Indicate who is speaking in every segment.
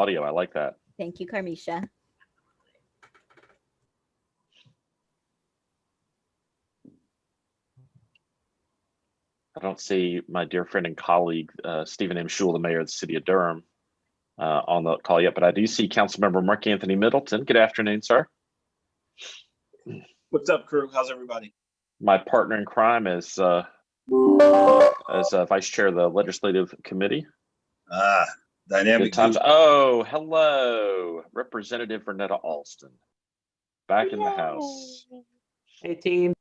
Speaker 1: audio. I like that.
Speaker 2: Thank you, Carmisha.
Speaker 1: I don't see my dear friend and colleague, Stephen M. Shule, the mayor of the city of Durham, on the call yet, but I do see Councilmember Mark Anthony Middleton. Good afternoon, sir.
Speaker 3: What's up, crew? How's everybody?
Speaker 1: My partner in crime is vice chair of the legislative committee.
Speaker 3: Dynamic.
Speaker 1: Good times. Oh, hello, Representative Vernetta Alston, back in the house.
Speaker 4: Hey, team.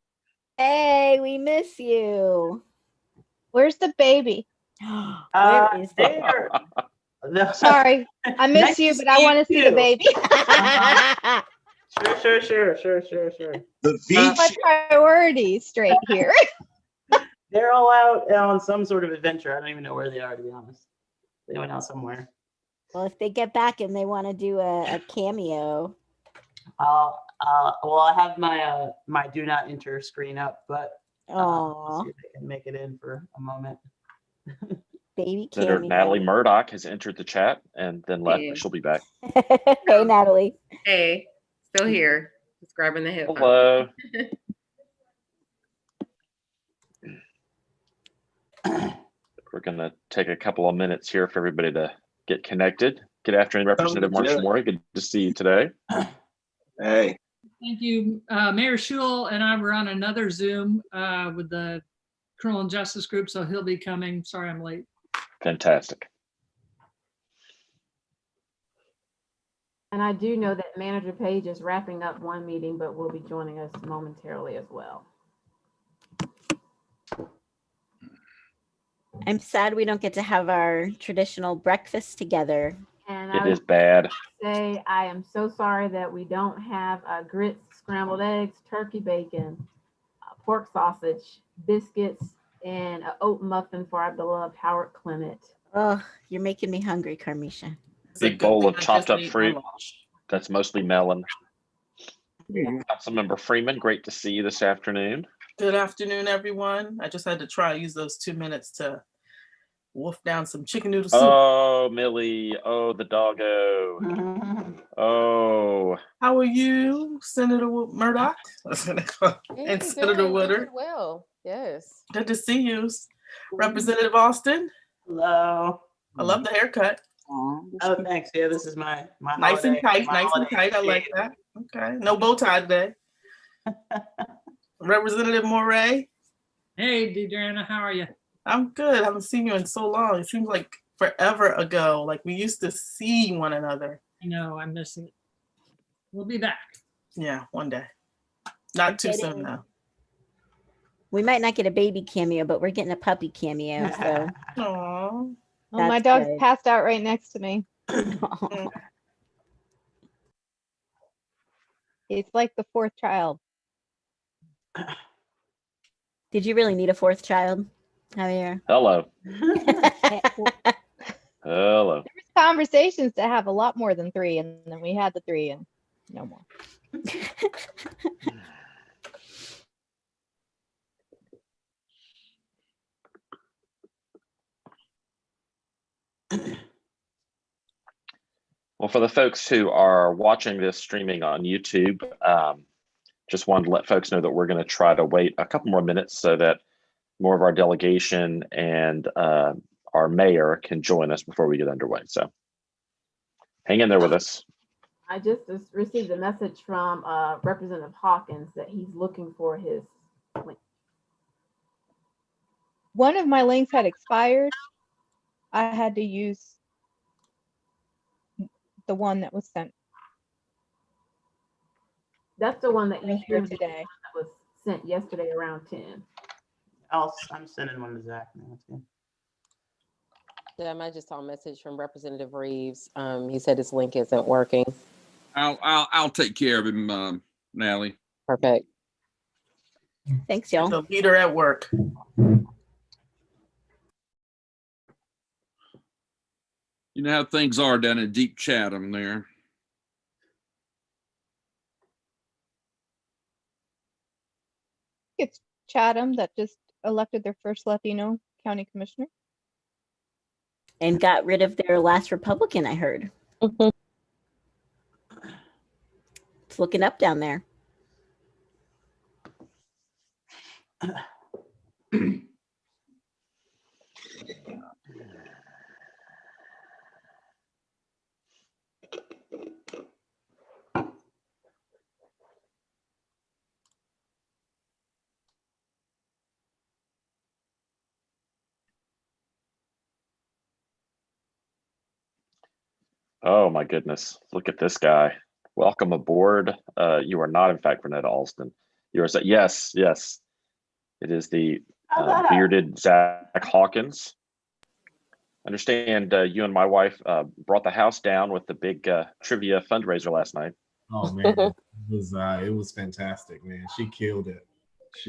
Speaker 2: Hey, we miss you.
Speaker 5: Where's the baby?
Speaker 2: Where is the
Speaker 4: There.
Speaker 5: Sorry, I miss
Speaker 4: Nice
Speaker 5: you,
Speaker 4: to
Speaker 5: but I
Speaker 4: see
Speaker 5: want to see the
Speaker 4: you.
Speaker 5: baby.
Speaker 4: Sure.
Speaker 3: The beach.
Speaker 5: My priorities straight here.
Speaker 4: They're all out on some sort of adventure. I don't even know where they are, to be honest. They went out somewhere.
Speaker 2: Well, if they get back and they want to do a cameo.
Speaker 4: Well, I have my my do not enter screen up, but
Speaker 2: Oh,
Speaker 4: see if they can make it in for a moment.
Speaker 2: baby
Speaker 1: Senator
Speaker 2: cameo.
Speaker 1: Natalie Murdoch has entered the chat and then left, but she'll be back.
Speaker 2: Hey, Natalie.
Speaker 6: Hey, still here. Just grabbing the headphones.
Speaker 1: Hello. We're going to take a couple of minutes here for everybody to get connected. Good afternoon, Representative Marcia Moore. Good to see you today.
Speaker 3: Hey.
Speaker 7: Thank you. Mayor Shule and I were on another Zoom with the Criminal Justice Group, so he'll be coming. Sorry I'm late.
Speaker 1: Fantastic.
Speaker 8: And I do know that Manager Page is wrapping up one meeting, but will be joining us momentarily as well.
Speaker 2: I'm sad we don't get to have our traditional breakfast together.
Speaker 8: And
Speaker 1: It
Speaker 8: I
Speaker 1: is
Speaker 8: would
Speaker 1: bad.
Speaker 8: say I am so sorry that we don't have grits, scrambled eggs, turkey bacon, pork sausage, biscuits, and an oat muffin for our beloved Howard Clement.
Speaker 2: Oh, you're making me hungry, Carmisha.
Speaker 1: Big bowl of chopped up fruit. That's mostly melon. Councilmember Freeman, great to see you this afternoon.
Speaker 9: Good afternoon, everyone. I just had to try use those 2 minutes to wolf down some chicken noodle soup.
Speaker 1: Oh, Millie. Oh, the doggo. Oh.
Speaker 9: How are you, Senator Murdoch? And Senator Woodard.
Speaker 6: Well, yes.
Speaker 9: Good to see you. Representative Austin.
Speaker 4: Hello.
Speaker 9: I love the haircut.
Speaker 4: Oh, thanks. Yeah, this is my
Speaker 9: Nice and
Speaker 4: holiday-
Speaker 9: tight,
Speaker 4: my
Speaker 9: nice and
Speaker 4: holiday
Speaker 9: tight. I like
Speaker 4: shade.
Speaker 9: that. Okay. No bow tie today. Representative Moray.
Speaker 7: Hey, Deidreana, how are you?
Speaker 9: I'm good. I haven't seen you in so long. It seems like forever ago. Like we used to see one another.
Speaker 7: I know, I'm missing it. We'll be back.
Speaker 9: Yeah, one day. Not too soon though.
Speaker 2: We might not get a baby cameo, but we're getting a puppy cameo. So
Speaker 9: Aww.
Speaker 5: Well, my
Speaker 2: That's
Speaker 5: dog's
Speaker 2: good.
Speaker 5: passed out right next to me. It's like the fourth child.
Speaker 2: Did you really need a fourth child, Javier?
Speaker 1: Hello. Hello.
Speaker 5: There was conversations to have a lot more than 3, and then we had the 3 and no more.
Speaker 1: Well, for the folks who are watching this streaming on YouTube, just wanted to let folks know that we're going to try to wait a couple more minutes so that more of our delegation and our mayor can join us before we get underway. So hang in there with us.
Speaker 8: I just received a message from Representative Hawkins that he's looking for his link.
Speaker 5: One of my links had expired. I had to use the one that was sent
Speaker 8: That's the one that you
Speaker 5: here
Speaker 8: shared
Speaker 5: today.
Speaker 8: that was sent yesterday around 10.
Speaker 4: I'm sending one to Zach now too.
Speaker 6: Yeah, I just saw a message from Representative Reeves. He said his link isn't working.
Speaker 10: I'll take care of him, Natalie.
Speaker 6: Perfect.
Speaker 2: Thanks, y'all.
Speaker 9: The leader at work.
Speaker 10: You know how things are down in Deep Chatham there.
Speaker 5: It's Chatham that just elected their first Latino county commissioner.
Speaker 2: And got rid of their last Republican, I heard. It's looking up down there.
Speaker 1: Oh my goodness. Look at this guy. Welcome aboard. You are not, in fact, Renetta Alston. You are, yes, yes. It is the bearded Zach Hawkins. Understand you and my wife brought the house down with the big trivia fundraiser last night.
Speaker 11: Oh man, it was fantastic, man. She killed it.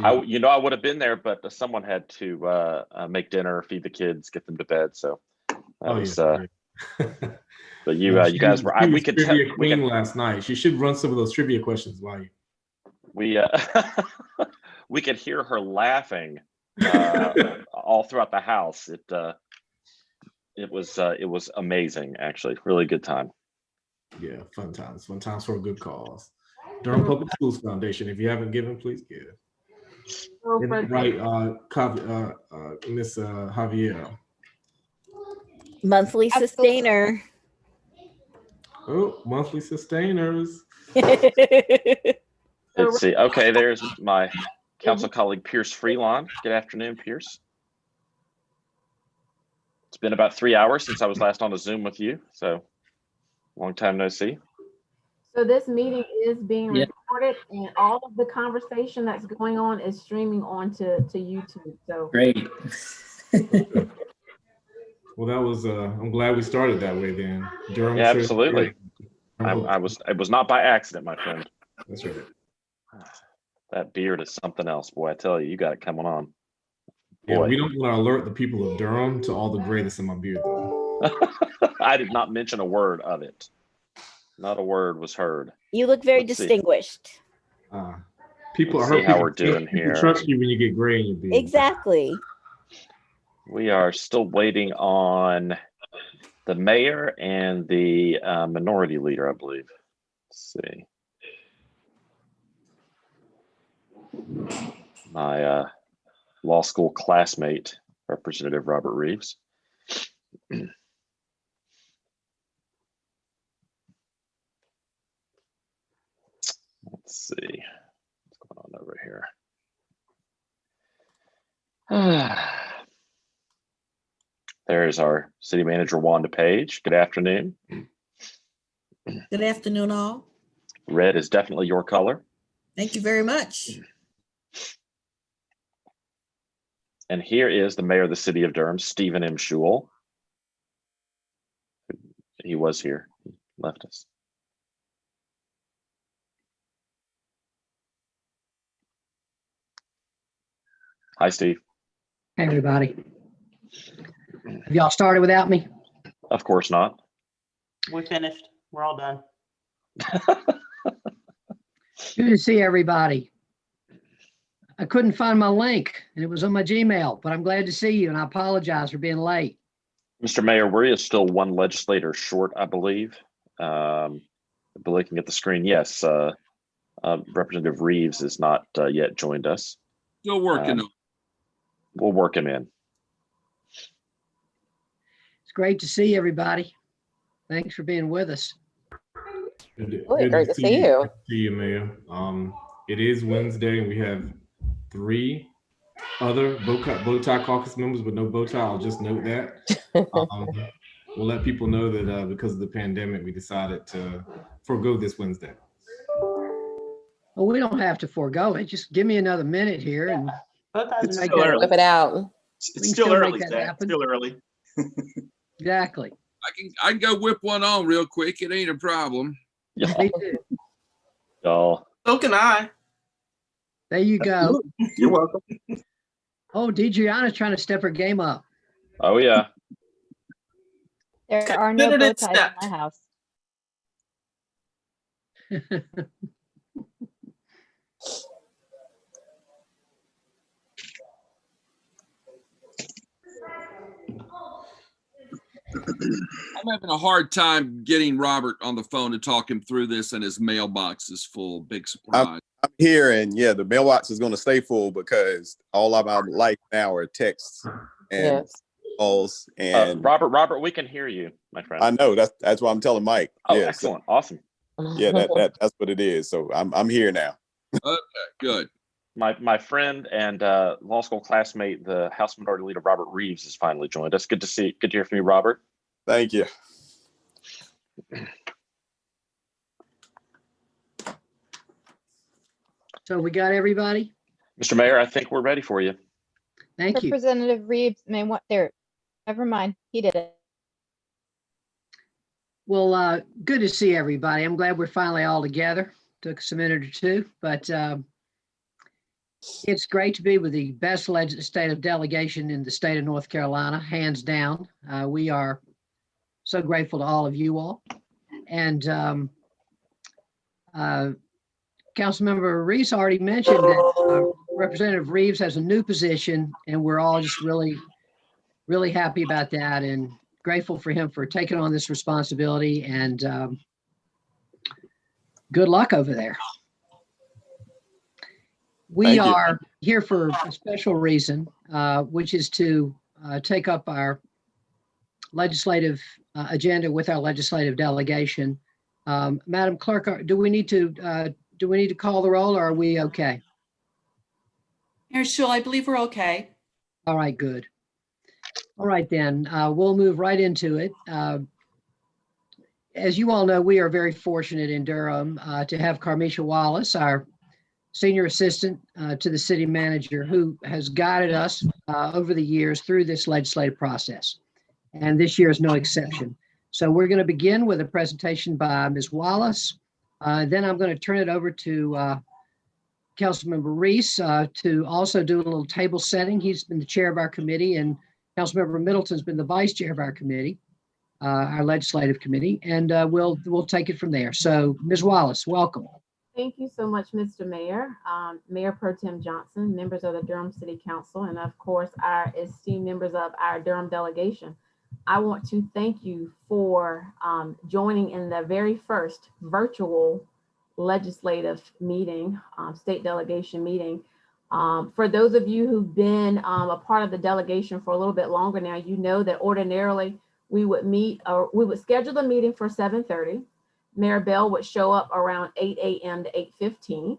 Speaker 1: I would have been there, but someone had to make dinner, feed the kids, get them to bed. So that was. But you guys were. We could tell.
Speaker 11: Trivia queen last night. She should run some of those trivia questions while you.
Speaker 1: We could hear her laughing all throughout the house. It was amazing, actually. Really good time.
Speaker 11: Yeah, fun times for a good cause. Durham Public Schools Foundation. If you haven't given, please give. Right, Miss Javier.
Speaker 2: Monthly sustainer.
Speaker 11: Oh, monthly sustainers.
Speaker 1: Let's see. Okay, there's my council colleague, Pierce Freelon. Good afternoon, Pierce. It's been about 3 hours since I was last on a Zoom with you, so long time no see.
Speaker 8: So this meeting is being recorded, and all of the conversation that's going on is streaming onto YouTube. So
Speaker 12: great.
Speaker 11: Well, that was. I'm glad we started that way. Then Durham.
Speaker 1: Yeah, absolutely. I was not by accident, my friend.
Speaker 11: That's right.
Speaker 1: That beard is something else, boy. I tell you, you got it coming on. Boy.
Speaker 11: Yeah, we don't want to alert the people of Durham to all the gray that's in my beard, though.
Speaker 1: I did not mention a word of it. Not a word was heard.
Speaker 2: You look very distinguished.
Speaker 11: People
Speaker 1: Let's
Speaker 11: are
Speaker 1: see how we're doing here.
Speaker 11: Trust you when you get gray in your beard.
Speaker 2: Exactly.
Speaker 1: We are still waiting on the mayor and the minority leader, I believe. Let's see. My law school classmate, Representative Robert Reeves. Let's see what's going on over here. There's our city manager, Wanda Page. Good afternoon.
Speaker 13: Good afternoon, all.
Speaker 1: Red is definitely your color.
Speaker 13: Thank you very much.
Speaker 1: And here is the mayor of the city of Durham, Stephen M. Schewel. He was here, he left us. Hi, Steve.
Speaker 12: Hey, everybody. Have y'all started without me?
Speaker 1: Of course not.
Speaker 4: We finished. We're all done.
Speaker 12: Good to see everybody. I couldn't find my link and it was on my Gmail, but I'm glad to see you and I apologize for being late.
Speaker 1: Mr. Mayor, we're still one legislator short, I believe. Looking at the screen, yes, Representative Reeves is not yet joined us.
Speaker 10: Still working on.
Speaker 1: We'll work him in.
Speaker 12: It's great to see everybody. Thanks for being with us.
Speaker 6: Great to see you.
Speaker 11: Good to see you, Mayor. It is Wednesday and we have 3 other bow tie caucus members with no bow tie. I'll just note that. We'll let people know that because of the pandemic, we decided to forego this Wednesday.
Speaker 12: Well, we don't have to forego it. Just give me another minute here and
Speaker 3: It's still early.
Speaker 6: Whip it out.
Speaker 3: It's still early, Zach. Still early.
Speaker 12: Exactly.
Speaker 10: I can go whip one on real quick. It ain't a problem.
Speaker 12: Me too.
Speaker 1: Y'all.
Speaker 9: So can I.
Speaker 12: There you go.
Speaker 3: You're welcome.
Speaker 12: Oh, Deidreana's trying to step her game up.
Speaker 1: Oh, yeah.
Speaker 5: There are no bow
Speaker 9: Considered
Speaker 5: ties
Speaker 9: stepped.
Speaker 5: in my house.
Speaker 10: I'm having a hard time getting Robert on the phone to talk him through this, and his mailbox is full. Big surprise.
Speaker 14: I'm here, and yeah, the mailbox is going to stay full because all of my life now are texts and calls. And
Speaker 1: Robert, we can hear you, my friend.
Speaker 14: I know that's what I'm telling Mike.
Speaker 1: Oh,
Speaker 14: yeah,
Speaker 1: excellent, awesome.
Speaker 14: Yeah, that's what it is. So I'm here now.
Speaker 10: Okay, good.
Speaker 1: My friend and law school classmate, the House Minority Leader Robert Reeves, has finally joined us. Good to hear from you, Robert.
Speaker 14: Thank you.
Speaker 12: So we got everybody?
Speaker 1: Mr. Mayor, I think we're ready for you.
Speaker 12: Thank you.
Speaker 5: Representative Reeves, I mean, what there? Never mind, he did it.
Speaker 12: Well, good to see everybody. I'm glad we're finally all together. Took us a minute or two, but it's great to be with the best legislative delegation in the state of North Carolina, hands down. We are so grateful to all of you all. And Councilmember Reese already mentioned that Representative Reeves has a new position, and we're all just really, really happy about that and grateful for him for taking on this responsibility, and good luck over there. We are here for a special reason, which is to take up our legislative agenda with our legislative delegation. Madam Clerk, do we need to call the roll, or are we okay?
Speaker 15: Mayor Schul, I believe we're okay.
Speaker 12: All right, good. All right, then we'll move right into it. As you all know, we are very fortunate in Durham to have Carmisha Wallace, our senior assistant to the city manager, who has guided us over the years through this legislative process. And this year is no exception. So we're going to begin with a presentation by Ms. Wallace. Then I'm going to turn it over to Councilmember Reese to also do a little table setting. He's been the chair of our committee, and Councilmember Middleton's been the vice chair of our committee, our legislative committee, and we'll take it from there. So Ms. Wallace, welcome.
Speaker 8: Thank you so much, Mr. Mayor, Mayor Pro Tem Johnson, members of the Durham City Council, and of course, our esteemed members of our Durham delegation. I want to thank you for joining in the very first virtual legislative meeting, state delegation meeting. For those of you who've been a part of the delegation for a little bit longer now, you know that ordinarily we would meet, or we would schedule the meeting for 7:30. Mayor Bell would show up around 8 a.m. to 8:15.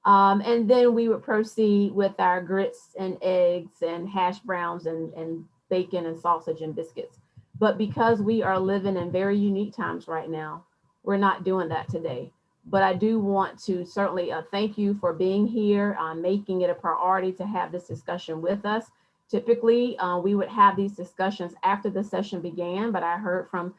Speaker 8: And then we would proceed with our grits and eggs and hash browns and bacon and sausage and biscuits. But because we are living in very unique times right now, we're not doing that today. But I do want to certainly thank you for being here, making it a priority to have this discussion with us. Typically, we would have these discussions after the session began, but I heard from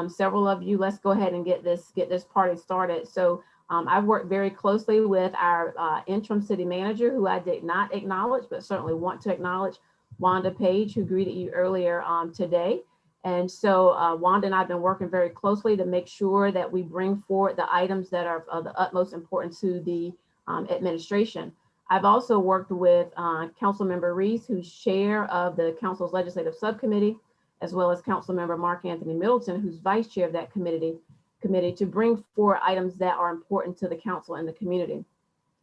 Speaker 8: several of you, let's go ahead and get this party started. So I've worked very closely with our interim city manager, who I did not acknowledge, but certainly want to acknowledge, Wanda Page, who greeted you earlier today. And so Wanda and I have been working very closely to make sure that we bring forward the items that are of the utmost importance to the administration. I've also worked with Councilmember Reese, who's chair of the council's legislative subcommittee, as well as Councilmember Mark Anthony Middleton, who's vice chair of that committee to bring forward items that are important to the council and the community.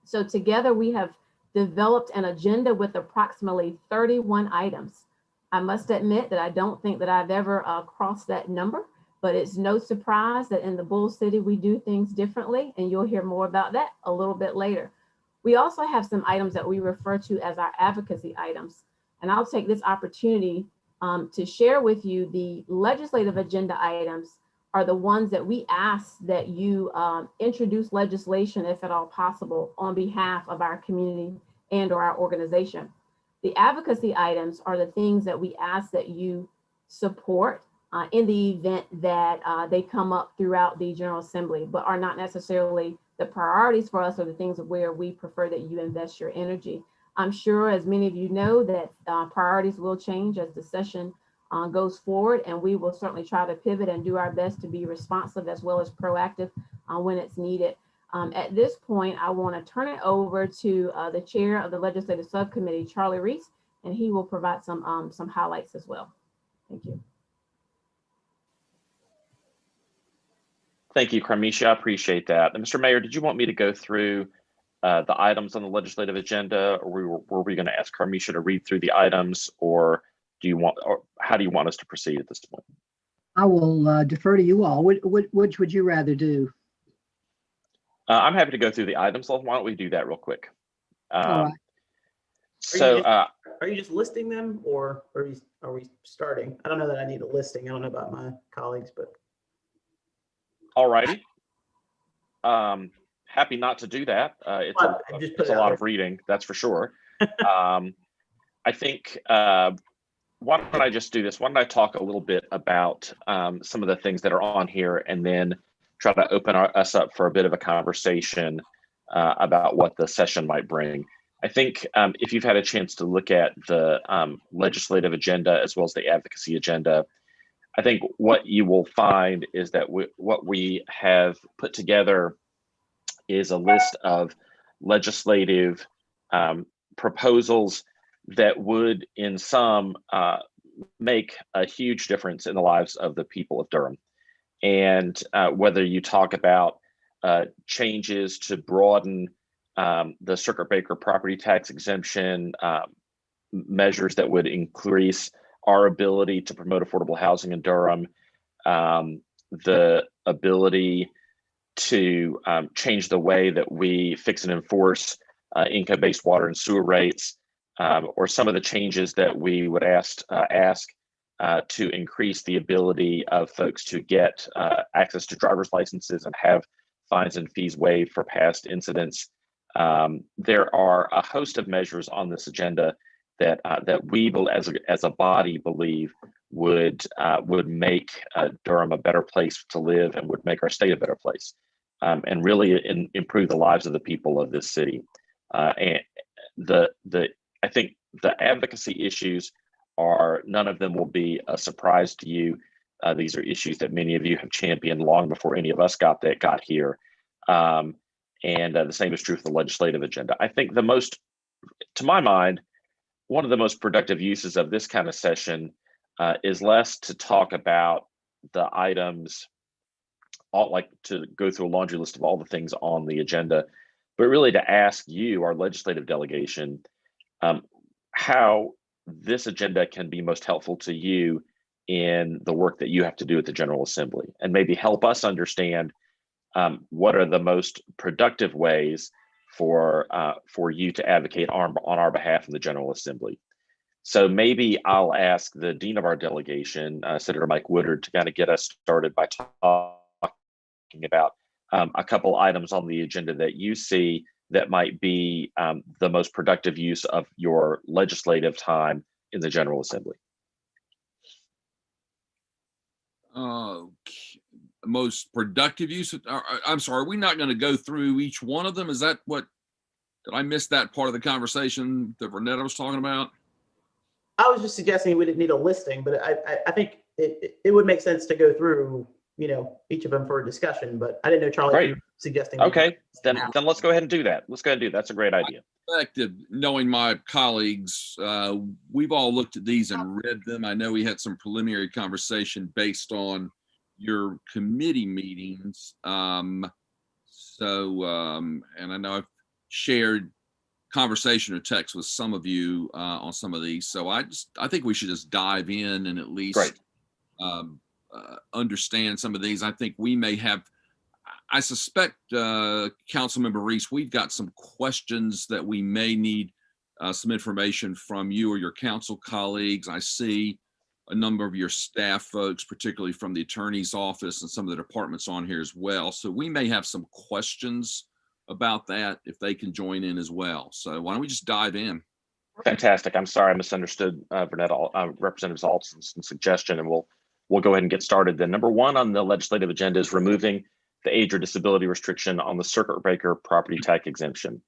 Speaker 8: So together we have developed an agenda with approximately 31 items. I must admit that I don't think that I've ever crossed that number, but it's no surprise that in the Bull City, we do things differently, and you'll hear more about that a little bit later. We also have some items that we refer to as our advocacy items, and I'll take this opportunity to share with you the legislative agenda items are the ones that we ask that you introduce legislation, if at all possible, on behalf of our community and or our organization. The advocacy items are the things that we ask that you support in the event that they come up throughout the General Assembly, but are not necessarily the priorities for us or the things where we prefer that you invest your energy. I'm sure, as many of you know, that priorities will change as the session goes forward, and we will certainly try to pivot and do our best to be responsive as well as proactive when it's needed. At this point, I want to turn it over to the chair of the legislative subcommittee, Charlie Reese, and he will provide some highlights as well. Thank you.
Speaker 1: Thank you, Carmisha. I appreciate that. And Mr. Mayor, did you want me to go through the items on the legislative agenda, or were we going to ask Carmisha to read through the items, or how do you want us to proceed at this point?
Speaker 12: I will defer to you all. Which would you rather do?
Speaker 1: I'm happy to go through the items. Why don't we do that real quick?
Speaker 12: All right.
Speaker 1: So,
Speaker 4: are you just listing them, or are we starting? I don't know that I need a listing. I don't know about my colleagues, but.
Speaker 1: all righty. Happy not to do that. It's a lot of reading, that's for sure. I think, why don't I just do this? Why don't I talk a little bit about some of the things that are on here, and then try to open us up for a bit of a conversation about what the session might bring. I think if you've had a chance to look at the legislative agenda as well as the advocacy agenda, I think what you will find is that what we have put together is a list of legislative proposals that would, in some, make a huge difference in the lives of the people of Durham. And whether you talk about changes to broaden the circuit breaker property tax exemption, measures that would increase our ability to promote affordable housing in Durham, the ability to change the way that we fix and enforce income-based water and sewer rates, or some of the changes that we would ask to increase the ability of folks to get access to driver's licenses and have fines and fees waived for past incidents. There are a host of measures on this agenda that we, as a body, believe would make Durham a better place to live and would make our state a better place, and really improve the lives of the people of this city. And I think the advocacy issues none of them will be a surprise to you. These are issues that many of you have championed long before any of us got here. And the same is true for the legislative agenda. I think to my mind, one of the most productive uses of this kind of session is less to talk about the items, like to go through a laundry list of all the things on the agenda, but really to ask you, our legislative delegation, how this agenda can be most helpful to you in the work that you have to do at the General Assembly, and maybe help us understand what are the most productive ways for you to advocate on our behalf in the General Assembly. So maybe I'll ask the Dean of our delegation, Senator Mike Woodard, to kind of get us started by talking about a couple items on the agenda that you see that might be the most productive use of your legislative time in the General Assembly.
Speaker 10: Most productive use of, I'm sorry, are we not going to go through each one of them? Is that what, did I miss that part of the conversation that Vernetta was talking about?
Speaker 4: I was just suggesting we didn't need a listing, but I think it would make sense to go through, each of them for a discussion, but I didn't know, Charlie, if you were suggesting.
Speaker 1: Okay, then let's go ahead and do that. That's a great idea.
Speaker 10: Knowing my colleagues, we've all looked at these and read them. I know we had some preliminary conversation based on your committee meetings. And I know I've shared conversation or text with some of you on some of these. So I think we should just dive in and at least understand some of these. I think we may have, I suspect, Councilmember Reese, we've got some questions that we may need some information from you or your council colleagues. I see a number of your staff folks, particularly from the attorney's office and some of the departments on here as well. So we may have some questions about that if they can join in as well. So why don't we just dive in?
Speaker 1: Fantastic. I'm sorry I misunderstood Vernetta, Representative Altson's suggestion, and we'll go ahead and get started then. Number one on the legislative agenda is removing the age or disability restriction on the circuit breaker property tax exemption.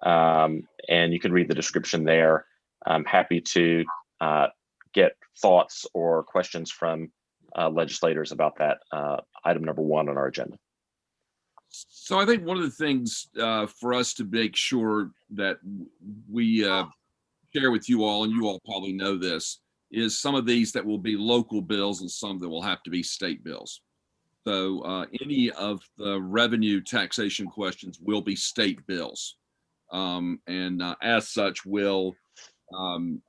Speaker 1: And you can read the description there. I'm happy to get thoughts or questions from legislators about that item number one on our agenda.
Speaker 10: So I think one of the things for us to make sure that we share with you all, and you all probably know this, is some of these that will be local bills and some that will have to be state bills. So any of the revenue taxation questions will be state bills. And as such will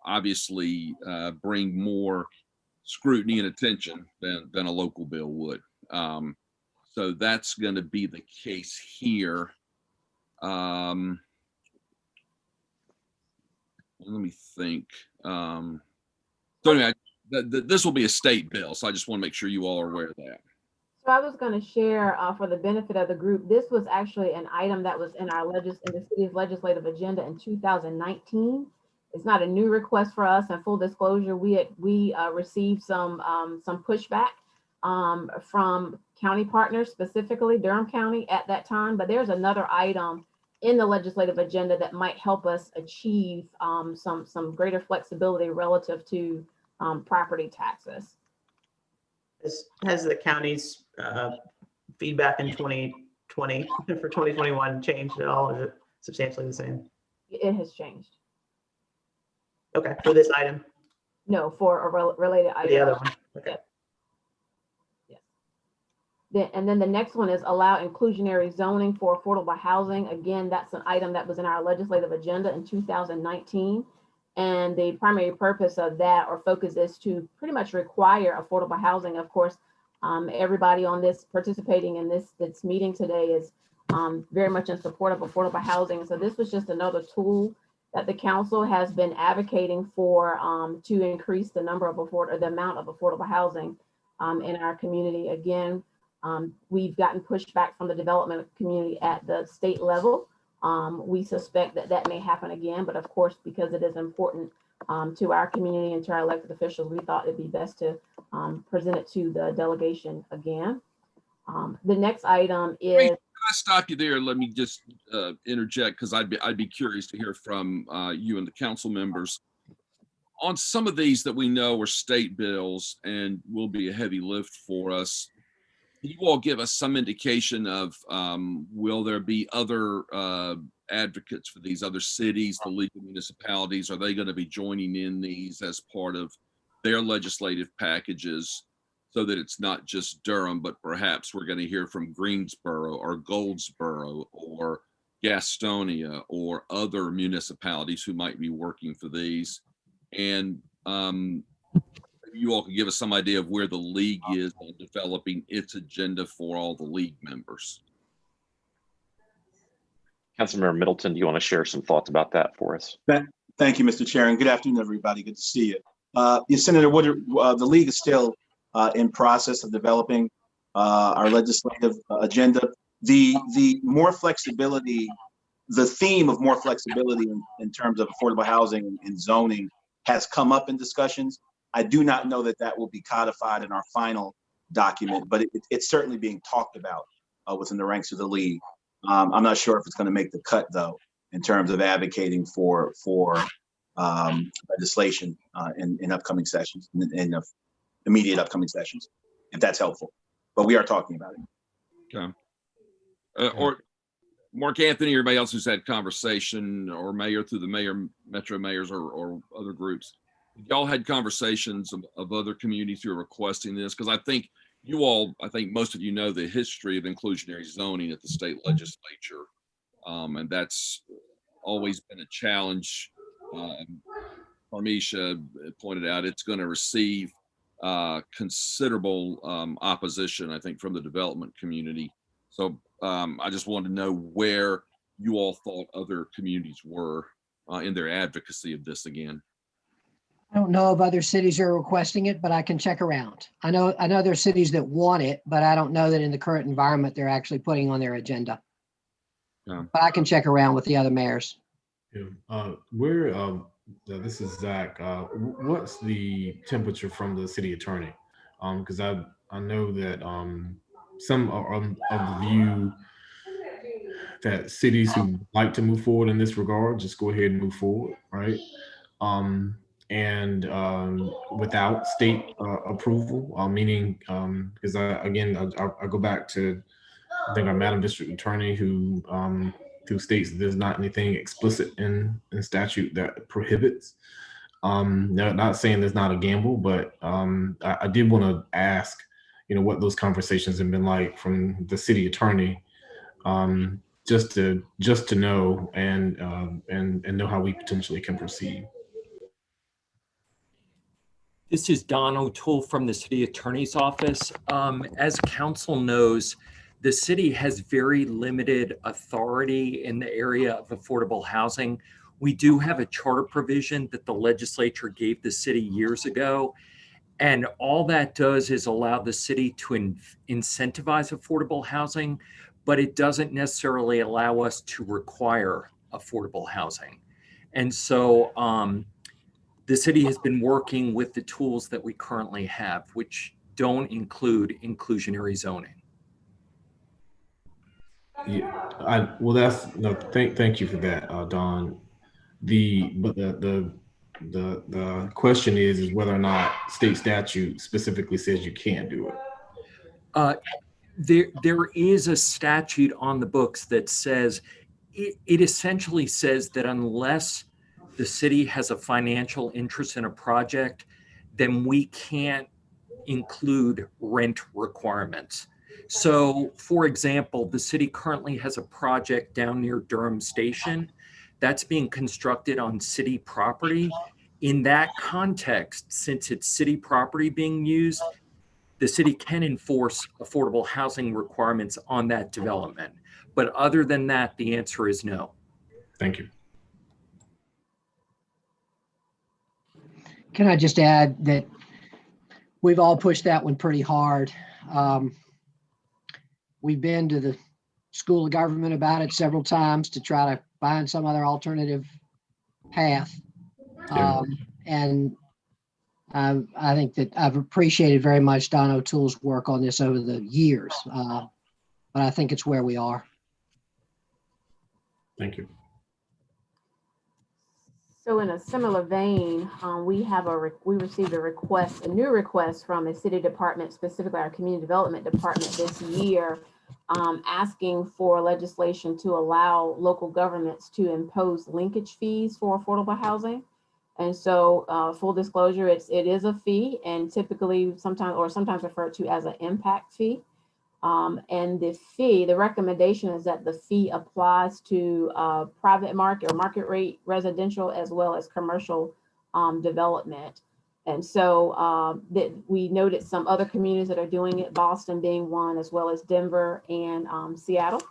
Speaker 10: obviously bring more scrutiny and attention than a local bill would. So that's going to be the case here. Let me think. So anyway, this will be a state bill, so I just want to make sure you all are aware of that.
Speaker 8: So I was going to share for the benefit of the group, this was actually an item that was in the city's legislative agenda in 2019. It's not a new request for us. And full disclosure, we received some pushback from county partners, specifically Durham County at that time. But there's another item in the legislative agenda that might help us achieve some greater flexibility relative to property taxes.
Speaker 4: Has the county's feedback in 2020 for 2021 changed at all? Or is it substantially the same?
Speaker 8: It has changed.
Speaker 4: Okay, for this item?
Speaker 8: No, for a related item.
Speaker 4: The other one. Okay.
Speaker 8: And then the next one is allow inclusionary zoning for affordable housing. Again, that's an item that was in our legislative agenda in 2019. And the primary purpose of that or focus is to pretty much require affordable housing. Of course, everybody on this participating in this meeting today is very much in support of affordable housing. So this was just another tool that the council has been advocating for to increase the number of the amount of affordable housing in our community. Again, we've gotten pushback from the development community at the state level. We suspect that may happen again, but of course, because it is important to our community and to our elected officials, we thought it'd be best to present it to the delegation again. The next item is.
Speaker 10: Can I stop you there? Let me just interject because I'd be curious to hear from you and the council members on some of these that we know are state bills and will be a heavy lift for us. Can you all give us some indication of will there be other advocates for these other cities, the legal municipalities? Are they going to be joining in these as part of their legislative packages so that it's not just Durham, but perhaps we're going to hear from Greensboro or Goldsboro or Gastonia or other municipalities who might be working for these? And you all can give us some idea of where the league is on developing its agenda for all the league members.
Speaker 1: Councilmember Middleton, do you want to share some thoughts about that for us?
Speaker 3: Thank you, Mr. Chair, and good afternoon, everybody. Good to see you. Senator Woodard, the league is still in process of developing our legislative agenda. The more flexibility, the theme of more flexibility in terms of affordable housing and zoning has come up in discussions. I do not know that that will be codified in our final document, but it's certainly being talked about within the ranks of the league. I'm not sure if it's going to make the cut, though, in terms of advocating for legislation in upcoming sessions, in immediate upcoming sessions, if that's helpful. But we are talking about it.
Speaker 10: Okay. Or Mark Anthony, or anybody else who's had conversation, or mayor through the mayor, metro mayors, or other groups. Y'all had conversations of other communities who are requesting this? Because I think most of you know the history of inclusionary zoning at the state legislature. And that's always been a challenge. Parmesia pointed out it's going to receive considerable opposition, I think, from the development community. So I just wanted to know where you all thought other communities were in their advocacy of this again.
Speaker 12: I don't know if other cities are requesting it, but I can check around. I know there's cities that want it, but I don't know that in the current environment they're actually putting on their agenda.
Speaker 10: Yeah.
Speaker 12: But I can check around with the other mayors.
Speaker 11: Yeah. This is Zach. What's the temperature from the city attorney? Because I know that some are of the view that cities who like to move forward in this regard just go ahead and move forward, right? And without state approval, meaning because I go back to I think our Madam District Attorney who states that there's not anything explicit in statute that prohibits. Not saying there's not a gamble, but I did want to ask, what those conversations have been like from the city attorney, just to know and know how we potentially can proceed.
Speaker 16: This is Don O'Toole from the City Attorney's Office. As council knows, the city has very limited authority in the area of affordable housing. We do have a charter provision that the legislature gave the city years ago. And all that does is allow the city to incentivize affordable housing, but it doesn't necessarily allow us to require affordable housing. And so the city has been working with the tools that we currently have, which don't include inclusionary zoning.
Speaker 11: Yeah, thank you for that, Don. The question is whether or not state statute specifically says you can't do it.
Speaker 16: There is a statute on the books that says, it essentially says that unless the city has a financial interest in a project, then we can't include rent requirements. So, for example, the city currently has a project down near Durham Station that's being constructed on city property. In that context, since it's city property being used, the city can enforce affordable housing requirements on that development. But other than that, the answer is no.
Speaker 11: Thank you.
Speaker 12: Can I just add that we've all pushed that one pretty hard. We've been to the School of Government about it several times to try to find some other alternative path. And I think that I've appreciated very much Don O'Toole's work on this over the years, but I think it's where we are.
Speaker 11: Thank you.
Speaker 8: So in a similar vein, we received a new request from a city department, specifically our community development department this year, asking for legislation to allow local governments to impose linkage fees for affordable housing. And so full disclosure, it is a fee, and typically sometimes referred to as an impact fee. And the recommendation is that the fee applies to private market or market rate residential as well as commercial development. And so that we noted some other communities that are doing it, Boston being one, as well as Denver and Seattle.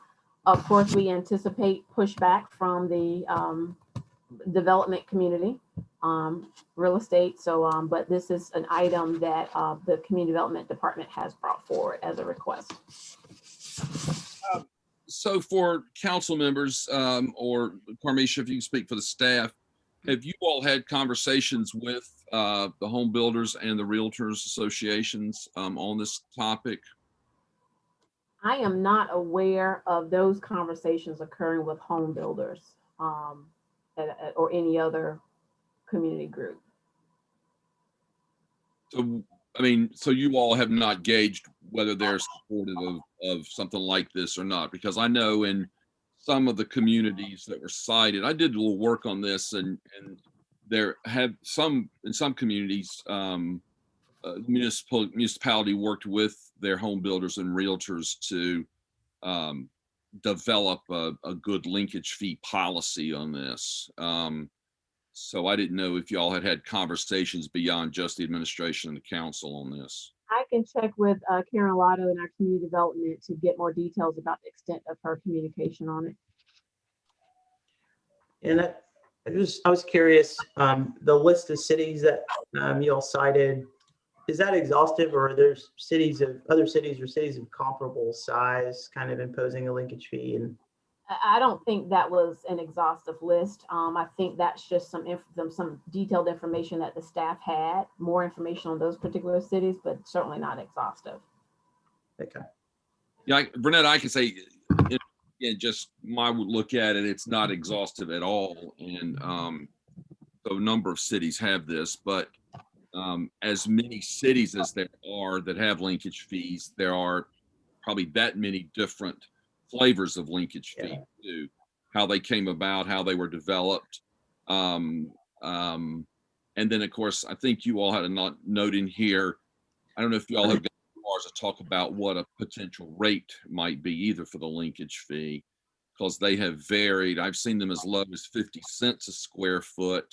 Speaker 8: Of course, we anticipate pushback from the development community, real estate. So, but this is an item that the community development department has brought forward as a request.
Speaker 10: So for council members, or Parmesia, if you can speak for the staff, have you all had conversations with the home builders and the realtors associations on this topic?
Speaker 8: I am not aware of those conversations occurring with home builders or any other community group.
Speaker 10: So, I mean, so you all have not gauged whether they're supportive of something like this or not, because I know in some of the communities that were cited, I did a little work on this, and there have in some communities, municipality worked with their home builders and realtors to develop a good linkage fee policy on this. So I didn't know if y'all had conversations beyond just the administration and the council on this.
Speaker 8: I can check with Karen Lotto in our community development to get more details about the extent of her communication on it.
Speaker 4: And I was curious, the list of cities that you all cited, is that exhaustive, or are there other cities of comparable size kind of imposing a linkage fee? And
Speaker 8: I don't think that was an exhaustive list. I think that's just some detailed information that the staff had, more information on those particular cities, but certainly not exhaustive.
Speaker 4: Okay.
Speaker 10: Yeah, Burnett, I can say, just my look at it, it's not exhaustive at all. And so a number of cities have this, but as many cities as there are that have linkage fees, there are probably that many different flavors of linkage fee too, how they came about, how they were developed. And then of course, I think you all had a note in here. I don't know if you all have gone as far ours to talk about what a potential rate might be either for the linkage fee, because they have varied. I've seen them as low as 50 cents a square foot.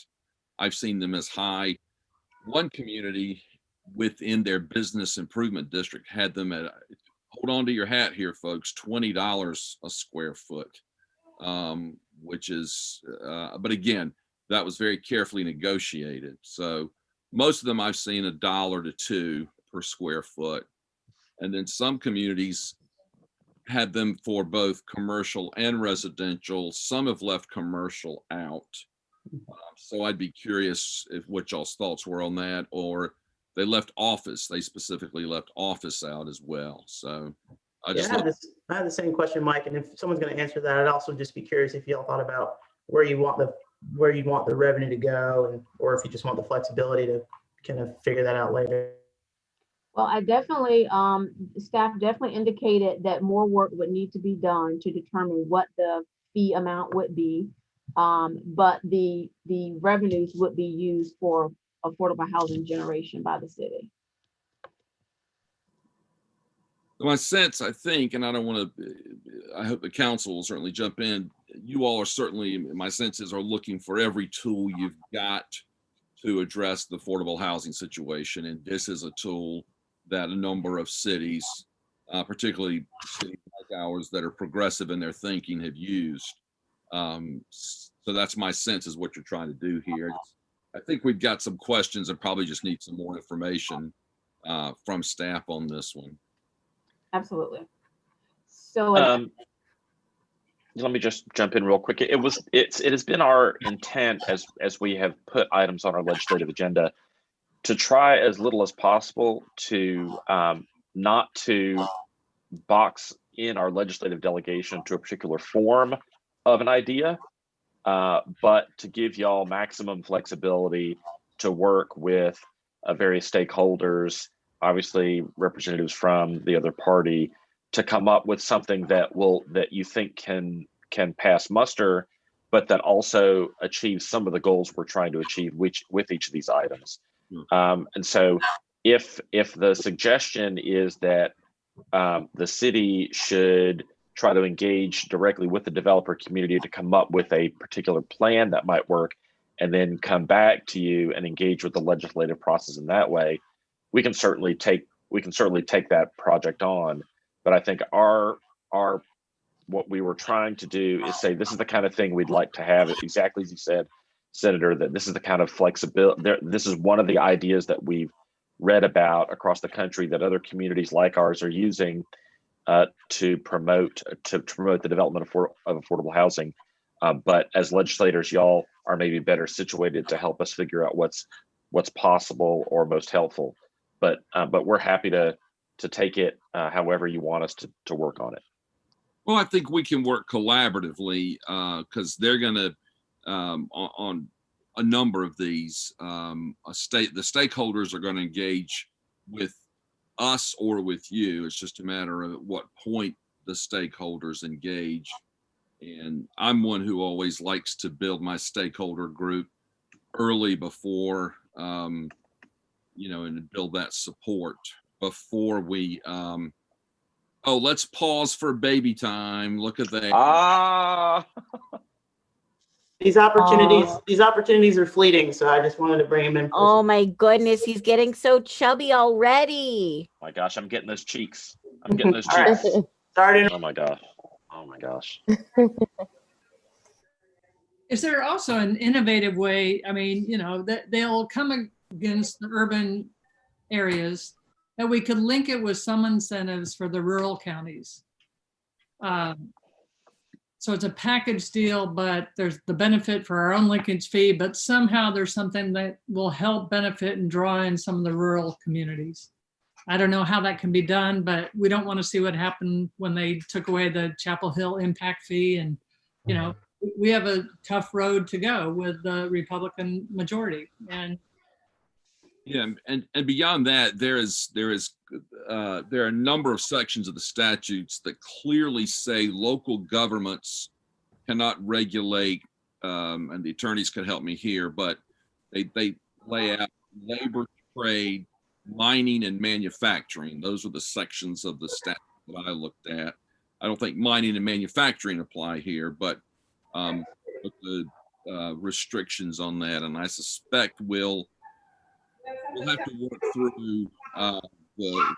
Speaker 10: I've seen them as high. One community within their business improvement district had them at, hold on to your hat here, folks, $20 a square foot, which is, but again, that was very carefully negotiated. So most of them I've seen $1 to $2 per square foot. And then some communities had them for both commercial and residential. Some have left commercial out. So I'd be curious if what y'all's thoughts were on that, or they left office. They specifically left office out as well. So I just
Speaker 4: I had the same question, Mike. And if someone's going to answer that, I'd also just be curious if y'all thought about where you want the revenue to go, and or if you just want the flexibility to kind of figure that out later.
Speaker 8: Well, I definitely, staff definitely indicated that more work would need to be done to determine what the fee amount would be. But the revenues would be used for affordable housing generation by the city.
Speaker 10: My sense, I think, and I don't want to, I hope the council will certainly jump in. You all are certainly, my senses are looking for every tool you've got to address the affordable housing situation. And this is a tool that a number of cities, particularly cities like ours that are progressive in their thinking, have used. So that's my sense is what you're trying to do here. I think we've got some questions and probably just need some more information from staff on this one.
Speaker 8: Absolutely. So
Speaker 1: let me just jump in real quick. It has been our intent as we have put items on our legislative agenda to try as little as possible to not to box in our legislative delegation to a particular form of an idea, but to give y'all maximum flexibility to work with various stakeholders, obviously representatives from the other party, to come up with something that you think can pass muster, but that also achieves some of the goals we're trying to achieve with each of these items. And so if the suggestion is that the city should try to engage directly with the developer community to come up with a particular plan that might work, and then come back to you and engage with the legislative process in that way, we can certainly take that project on. But I think our what we were trying to do is say, this is the kind of thing we'd like to have, exactly as you said, Senator, that this is the kind of flexibility. This is one of the ideas that we've read about across the country that other communities like ours are using to promote the development of affordable housing. But as legislators, y'all are maybe better situated to help us figure out what's possible or most helpful. But we're happy to take it however you want us to work on it.
Speaker 10: Well, I think we can work collaboratively because they're going to, on a number of these, the stakeholders are going to engage with us or with you. It's just a matter of at what point the stakeholders engage. And I'm one who always likes to build my stakeholder group early before, and build that support before we, oh, let's pause for baby time. Look at that.
Speaker 4: These opportunities are fleeting, so I just wanted to bring him in.
Speaker 2: Oh my goodness, he's getting so chubby already.
Speaker 1: My gosh, I'm getting those cheeks. I'm getting those cheeks.
Speaker 4: Starting.
Speaker 1: Oh my gosh. Oh my gosh.
Speaker 7: Is there also an innovative way? I mean, that they'll come against the urban areas, that we could link it with some incentives for the rural counties. So it's a package deal, but there's the benefit for our own linkage fee, but somehow there's something that will help benefit and draw in some of the rural communities. I don't know how that can be done, but we don't want to see what happened when they took away the Chapel Hill impact fee. And, we have a tough road to go with the Republican majority. And
Speaker 10: yeah, and beyond that, there are a number of sections of the statutes that clearly say local governments cannot regulate, and the attorneys can help me here, but they lay out labor, trade, mining and manufacturing. Those are the sections of the statute that I looked at. I don't think mining and manufacturing apply here, but the restrictions on that, and I suspect we'll have to work through the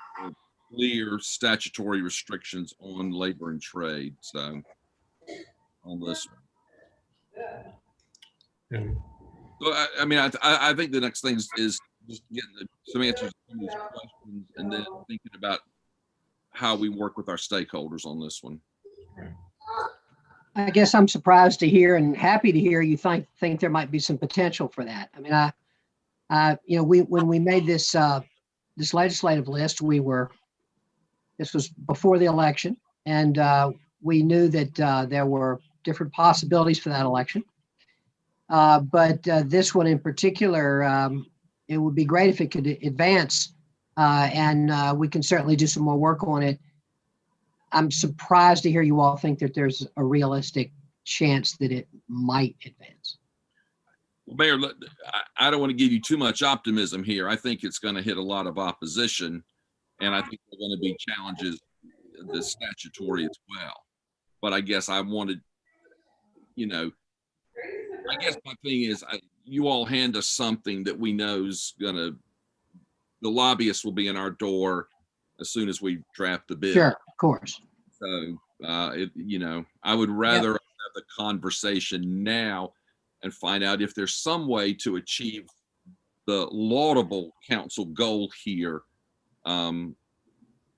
Speaker 10: clear statutory restrictions on labor and trade. So on this one. So I mean, I think the next thing is just getting some answers to these questions and then thinking about how we work with our stakeholders on this one.
Speaker 12: I guess I'm surprised to hear and happy to hear you think there might be some potential for that. I mean, you know, when we made this this legislative list, this was before the election, and we knew that there were different possibilities for that election. But this one in particular, it would be great if it could advance, and we can certainly do some more work on it. I'm surprised to hear you all think that there's a realistic chance that it might advance.
Speaker 10: Well, Mayor, I don't want to give you too much optimism here. I think it's going to hit a lot of opposition, and I think there are going to be challenges, the statutory as well. But I guess I wanted, you know, I guess my thing is you all hand us something that we know is going to, the lobbyists will be in our door as soon as we draft the bill.
Speaker 12: Sure, of course.
Speaker 10: So, you know, I would rather have the conversation now and find out if there's some way to achieve the laudable council goal here.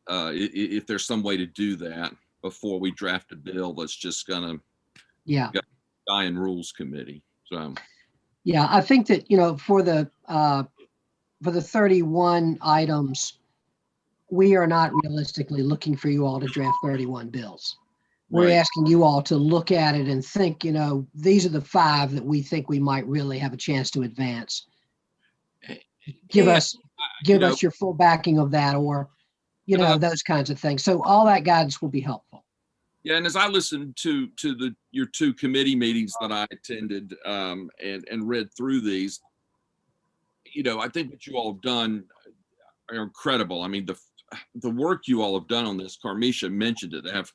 Speaker 10: If there's some way to do that before we draft a bill that's just gonna die in rules committee. So,
Speaker 12: yeah, I think that, you know, for the 31 items, we are not realistically looking for you all to draft 31 bills. We're asking you all to look at it and think, you know, these are the 5 that we think we might really have a chance to advance. Give us your full backing of that, or, you know, those kinds of things. So all that guidance will be helpful.
Speaker 10: Yeah, and as I listened to your 2 committee meetings that I attended and read through these, you know, I think what you all have done are incredible. I mean, the work you all have done on this, Carmisha mentioned it, they have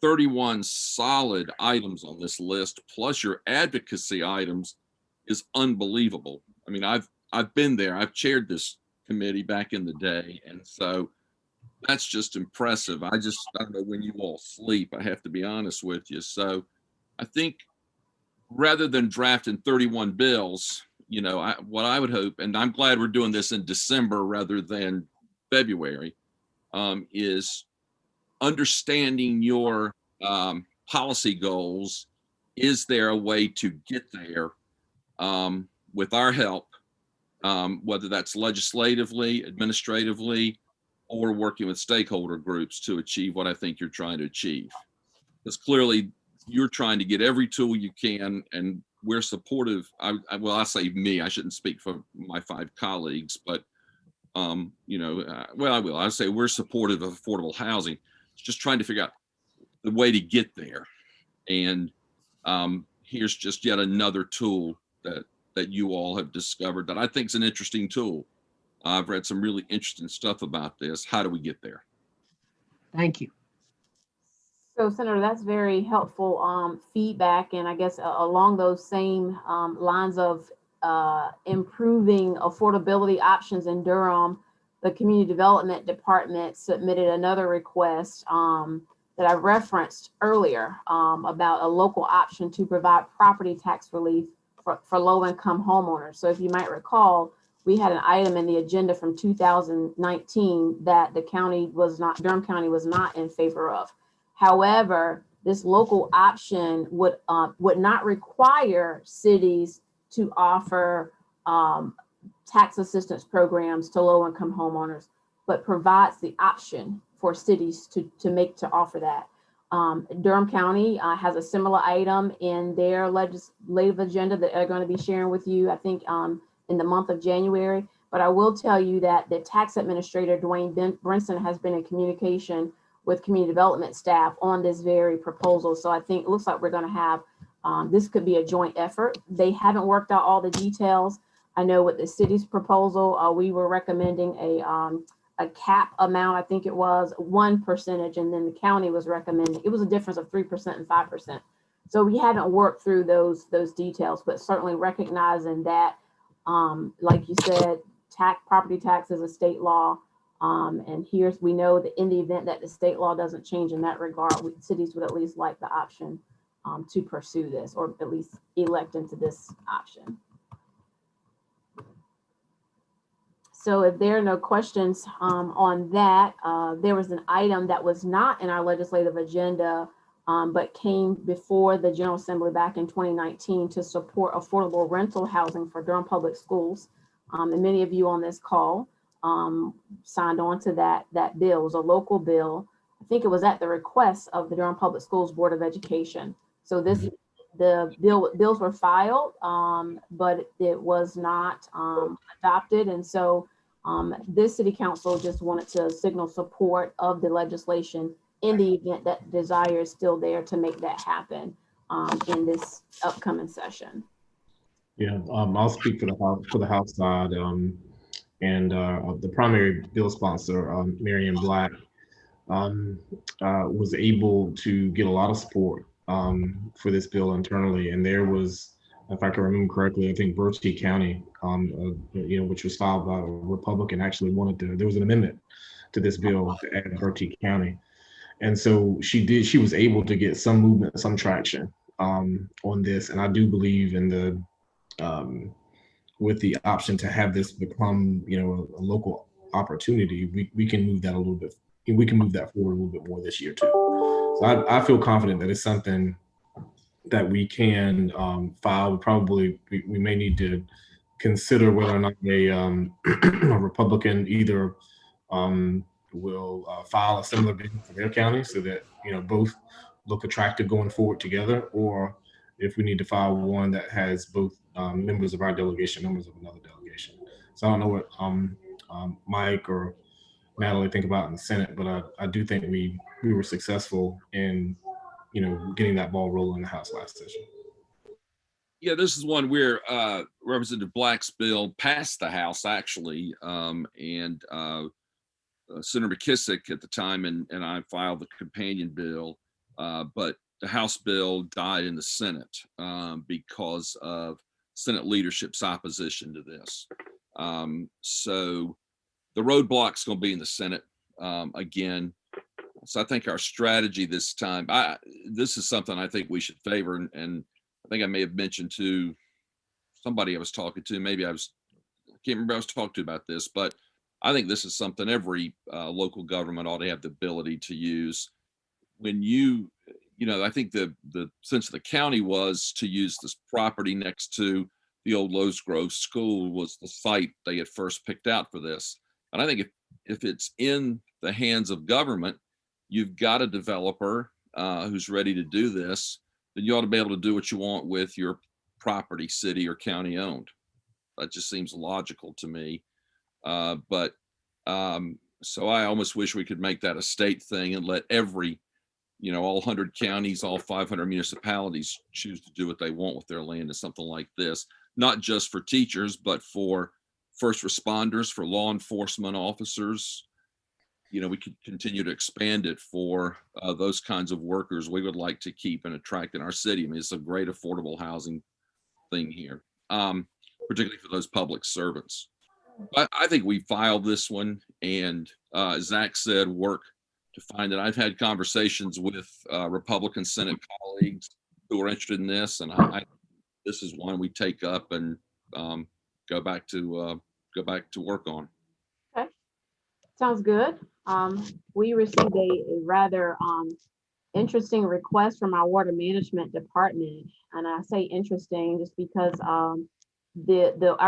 Speaker 10: 31 solid items on this list, plus your advocacy items is unbelievable. I mean, I've been there. I've chaired this committee back in the day, and so that's just impressive. I don't know when you all sleep, I have to be honest with you. So I think rather than drafting 31 bills, you know, what I would hope, and I'm glad we're doing this in December rather than February, is understanding your policy goals. Is there a way to get there with our help, whether that's legislatively, administratively, or working with stakeholder groups to achieve what I think you're trying to achieve? Because clearly you're trying to get every tool you can, and we're supportive. Well, I say me, I shouldn't speak for my 5 colleagues, but you know, well, I will. I say we're supportive of affordable housing. It's just trying to figure out the way to get there. And here's just yet another tool that you all have discovered that I think is an interesting tool. I've read some really interesting stuff about this. How do we get there?
Speaker 12: Thank you.
Speaker 8: So, Senator, that's very helpful feedback. And I guess along those same lines of improving affordability options in Durham, the Community Development Department submitted another request that I referenced earlier about a local option to provide property tax relief for low-income homeowners. So if you might recall, we had an item in the agenda from 2019 that Durham County was not in favor of. However, this local option would not require cities to offer tax assistance programs to low-income homeowners, but provides the option for cities to offer that. Durham County has a similar item in their legislative agenda that they're going to be sharing with you, I think, in the month of January. But I will tell you that the tax administrator, Dwayne Brinson, has been in communication with community development staff on this very proposal. So I think it looks like we're going to have, this could be a joint effort. They haven't worked out all the details, I know with the city's proposal, we were recommending a cap amount. I think it was 1%, and then the county was recommending, it was a difference of 3% and 5%. So we hadn't worked through those details, but certainly recognizing that, like you said, property tax is a state law. And we know that in the event that the state law doesn't change in that regard, cities would at least like the option to pursue this, or at least elect into this option. So if there are no questions on that, there was an item that was not in our legislative agenda, but came before the General Assembly back in 2019 to support affordable rental housing for Durham Public Schools. And many of you on this call signed on to that bill. It was a local bill. I think it was at the request of the Durham Public Schools Board of Education. So the bills were filed, but it was not adopted. And so this city council just wanted to signal support of the legislation in the event that desire is still there to make that happen in this upcoming session.
Speaker 11: Yeah, I'll speak for the House side, and the primary bill sponsor, Marion Black, was able to get a lot of support for this bill internally, and there was, if I can remember correctly, I think Berkeley County, which was filed by a Republican, actually there was an amendment to this bill to add Berkeley County. And so she was able to get some movement, some traction on this. And I do believe in with the option to have this become, a local opportunity, we can move that a little bit. We can move that forward a little bit more this year too. So I feel confident that it's something that we can file. We may need to consider whether or not a Republican either will file a similar bill for their county so that both look attractive going forward together, or if we need to file one that has both members of our delegation, members of another delegation. So I don't know what Mike or Natalie think about in the Senate, but I do think we were successful in getting that ball rolling in the House last session.
Speaker 10: Yeah, this is one where Representative Black's bill passed the House actually, and Senator McKissick at the time and I filed the companion bill, but the House bill died in the Senate because of Senate leadership's opposition to this. So the roadblock's going to be in the Senate again. So I think our strategy this time, this is something I think we should favor. And I think I may have mentioned to somebody I was talking to, I can't remember who I was talking to about this, but I think this is something every local government ought to have the ability to use. When I think the sense of the county was to use this property next to the old Lowe's Grove School was the site they had first picked out for this. And I think if it's in the hands of government, you've got a developer who's ready to do this, then you ought to be able to do what you want with your property, city or county owned. That just seems logical to me. So I almost wish we could make that a state thing and let all 100 counties, all 500 municipalities choose to do what they want with their land in something like this, not just for teachers, but for first responders, for law enforcement officers. We could continue to expand it for those kinds of workers we would like to keep and attract in our city. I mean, it's a great affordable housing thing here, particularly for those public servants. But I think we filed this one, and as Zach said, work to find it. I've had conversations with Republican Senate colleagues who are interested in this, and this is one we take up and go back to work on.
Speaker 8: Okay, sounds good. We received a rather interesting request from our water management department, and I say interesting just because our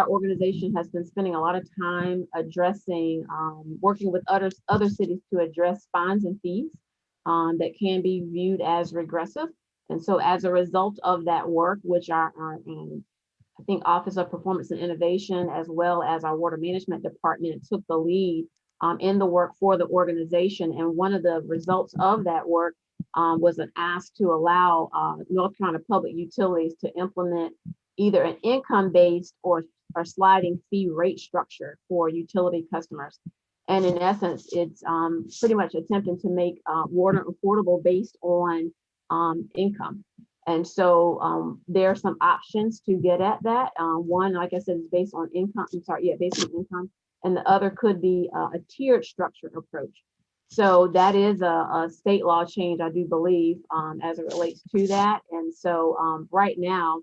Speaker 8: organization has been spending a lot of time addressing, working with other cities to address fines and fees that can be viewed as regressive. And so as a result of that work, which our I think Office of Performance and Innovation, as well as our water management department, took the lead in the work for the organization. And one of the results of that work was an ask to allow North Carolina Public Utilities to implement either an income-based or or sliding fee rate structure for utility customers. And in essence, it's pretty much attempting to make water affordable based on income. And so there are some options to get at that. One, like I said, is based on income. I'm sorry, yeah, based on income. And the other could be a tiered structure approach. So that is a state law change, I do believe, as it relates to that. And so right now,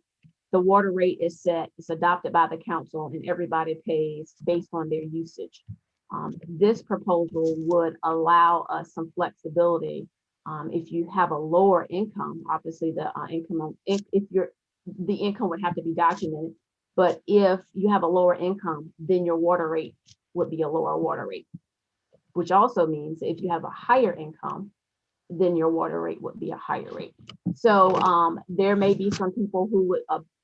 Speaker 8: the water rate is set, it's adopted by the council, and everybody pays based on their usage. This proposal would allow us some flexibility. If you have a lower income, obviously the income would have to be documented. But if you have a lower income, then your water rate would be a lower water rate, which also means if you have a higher income, then your water rate would be a higher rate. So there may be some people who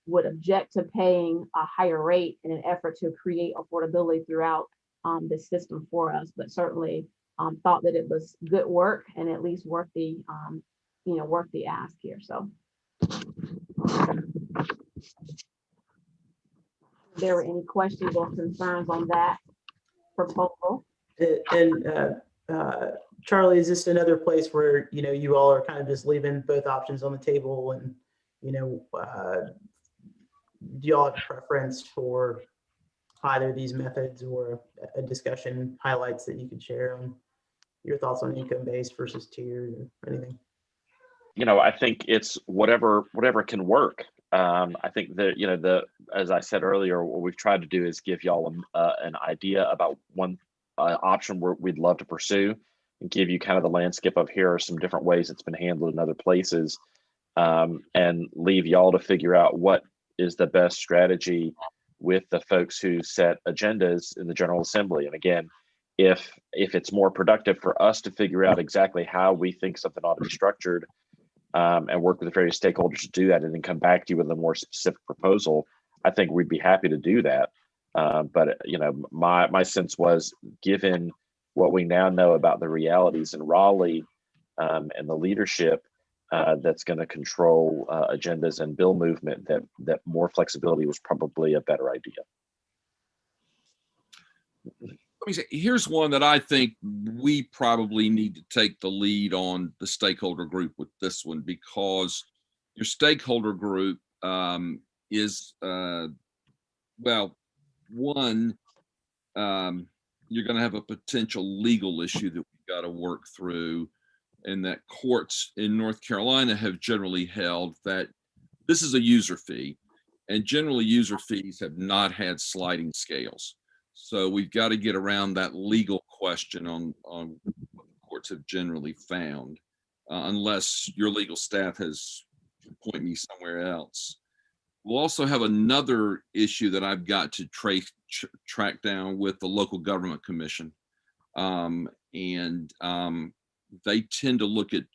Speaker 8: would object to paying a higher rate in an effort to create affordability throughout the system for us, but certainly thought that it was good work and at least worth the worth the ask here. So if there were any questions or concerns on that proposal?
Speaker 4: And Charlie, is this another place where you all are kind of just leaving both options on the table, and do y'all have a preference for either of these methods, or a discussion highlights that you could share on your thoughts on income-based versus tiered or anything?
Speaker 1: I think it's whatever can work. I think that, as I said earlier, what we've tried to do is give y'all an idea about one option we'd love to pursue, and give you kind of the landscape of here are some different ways it's been handled in other places, and leave y'all to figure out what is the best strategy with the folks who set agendas in the General Assembly. And again, if it's more productive for us to figure out exactly how we think something ought to be structured, and work with the various stakeholders to do that, and then come back to you with a more specific proposal, I think we'd be happy to do that. But my sense was, given what we now know about the realities in Raleigh, and the leadership that's going to control agendas and bill movement, that more flexibility was probably a better idea.
Speaker 10: Let me say, here's one that I think we probably need to take the lead on the stakeholder group with this one, because your stakeholder group is, well, one, you're going to have a potential legal issue that we've got to work through, and that courts in North Carolina have generally held that this is a user fee, and generally user fees have not had sliding scales. So we've got to get around that legal question on what the courts have generally found, unless your legal staff has pointed me somewhere else. We'll also have another issue that I've got to track down with the Local Government Commission. They tend to look at,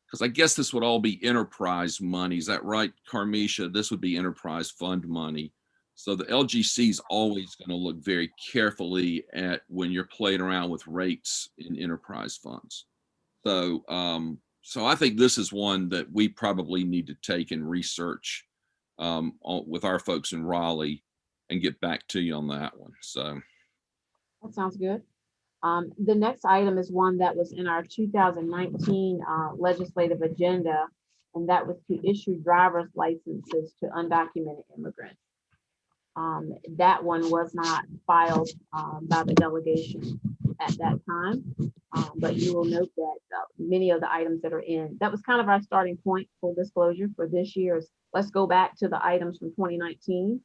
Speaker 10: because I guess this would all be enterprise money. Is that right, Carmisha? This would be enterprise fund money. So the LGC is always going to look very carefully at when you're playing around with rates in enterprise funds. So, so I think this is one that we probably need to take and research with our folks in Raleigh and get back to you on that one. So
Speaker 8: that sounds good. The next item is one that was in our 2019 legislative agenda, and that was to issue driver's licenses to undocumented immigrants. That one was not filed by the delegation at that time, but you will note that many of the items that are in, that was kind of our starting point, full disclosure, for this year's. Let's go back to the items from 2019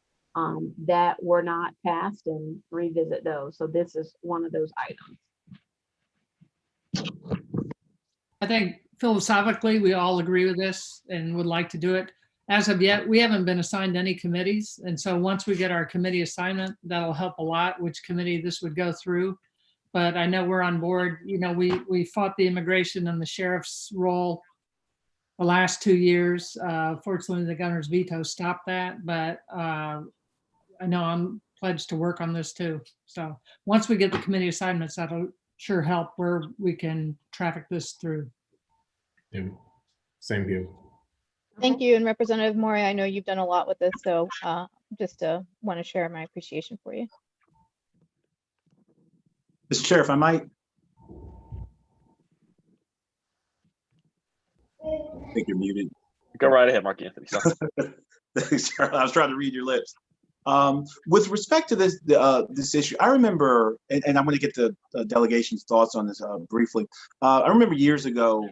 Speaker 8: that were not passed and revisit those. So this is one of those items.
Speaker 7: I think philosophically, we all agree with this and would like to do it. As of yet, we haven't been assigned any committees. And so once we get our committee assignment, that'll help a lot, which committee this would go through. But I know we're on board. We fought the immigration and the sheriff's role the last 2 years. Fortunately, the governor's veto stopped that, but I know I'm pledged to work on this too. So once we get the committee assignments, that'll sure help where we can traffic this through.
Speaker 11: Yeah, same here.
Speaker 5: Thank you. And Representative Mori, I know you've done a lot with this, so just want to share my appreciation for you.
Speaker 3: Mr. Chair, if I might. I think you're muted.
Speaker 1: Go right ahead, Mark Anthony.
Speaker 3: Thanks, Charlie. I was trying to read your lips. With respect to this issue, I remember, and I'm going to get the delegation's thoughts on this briefly. I remember years ago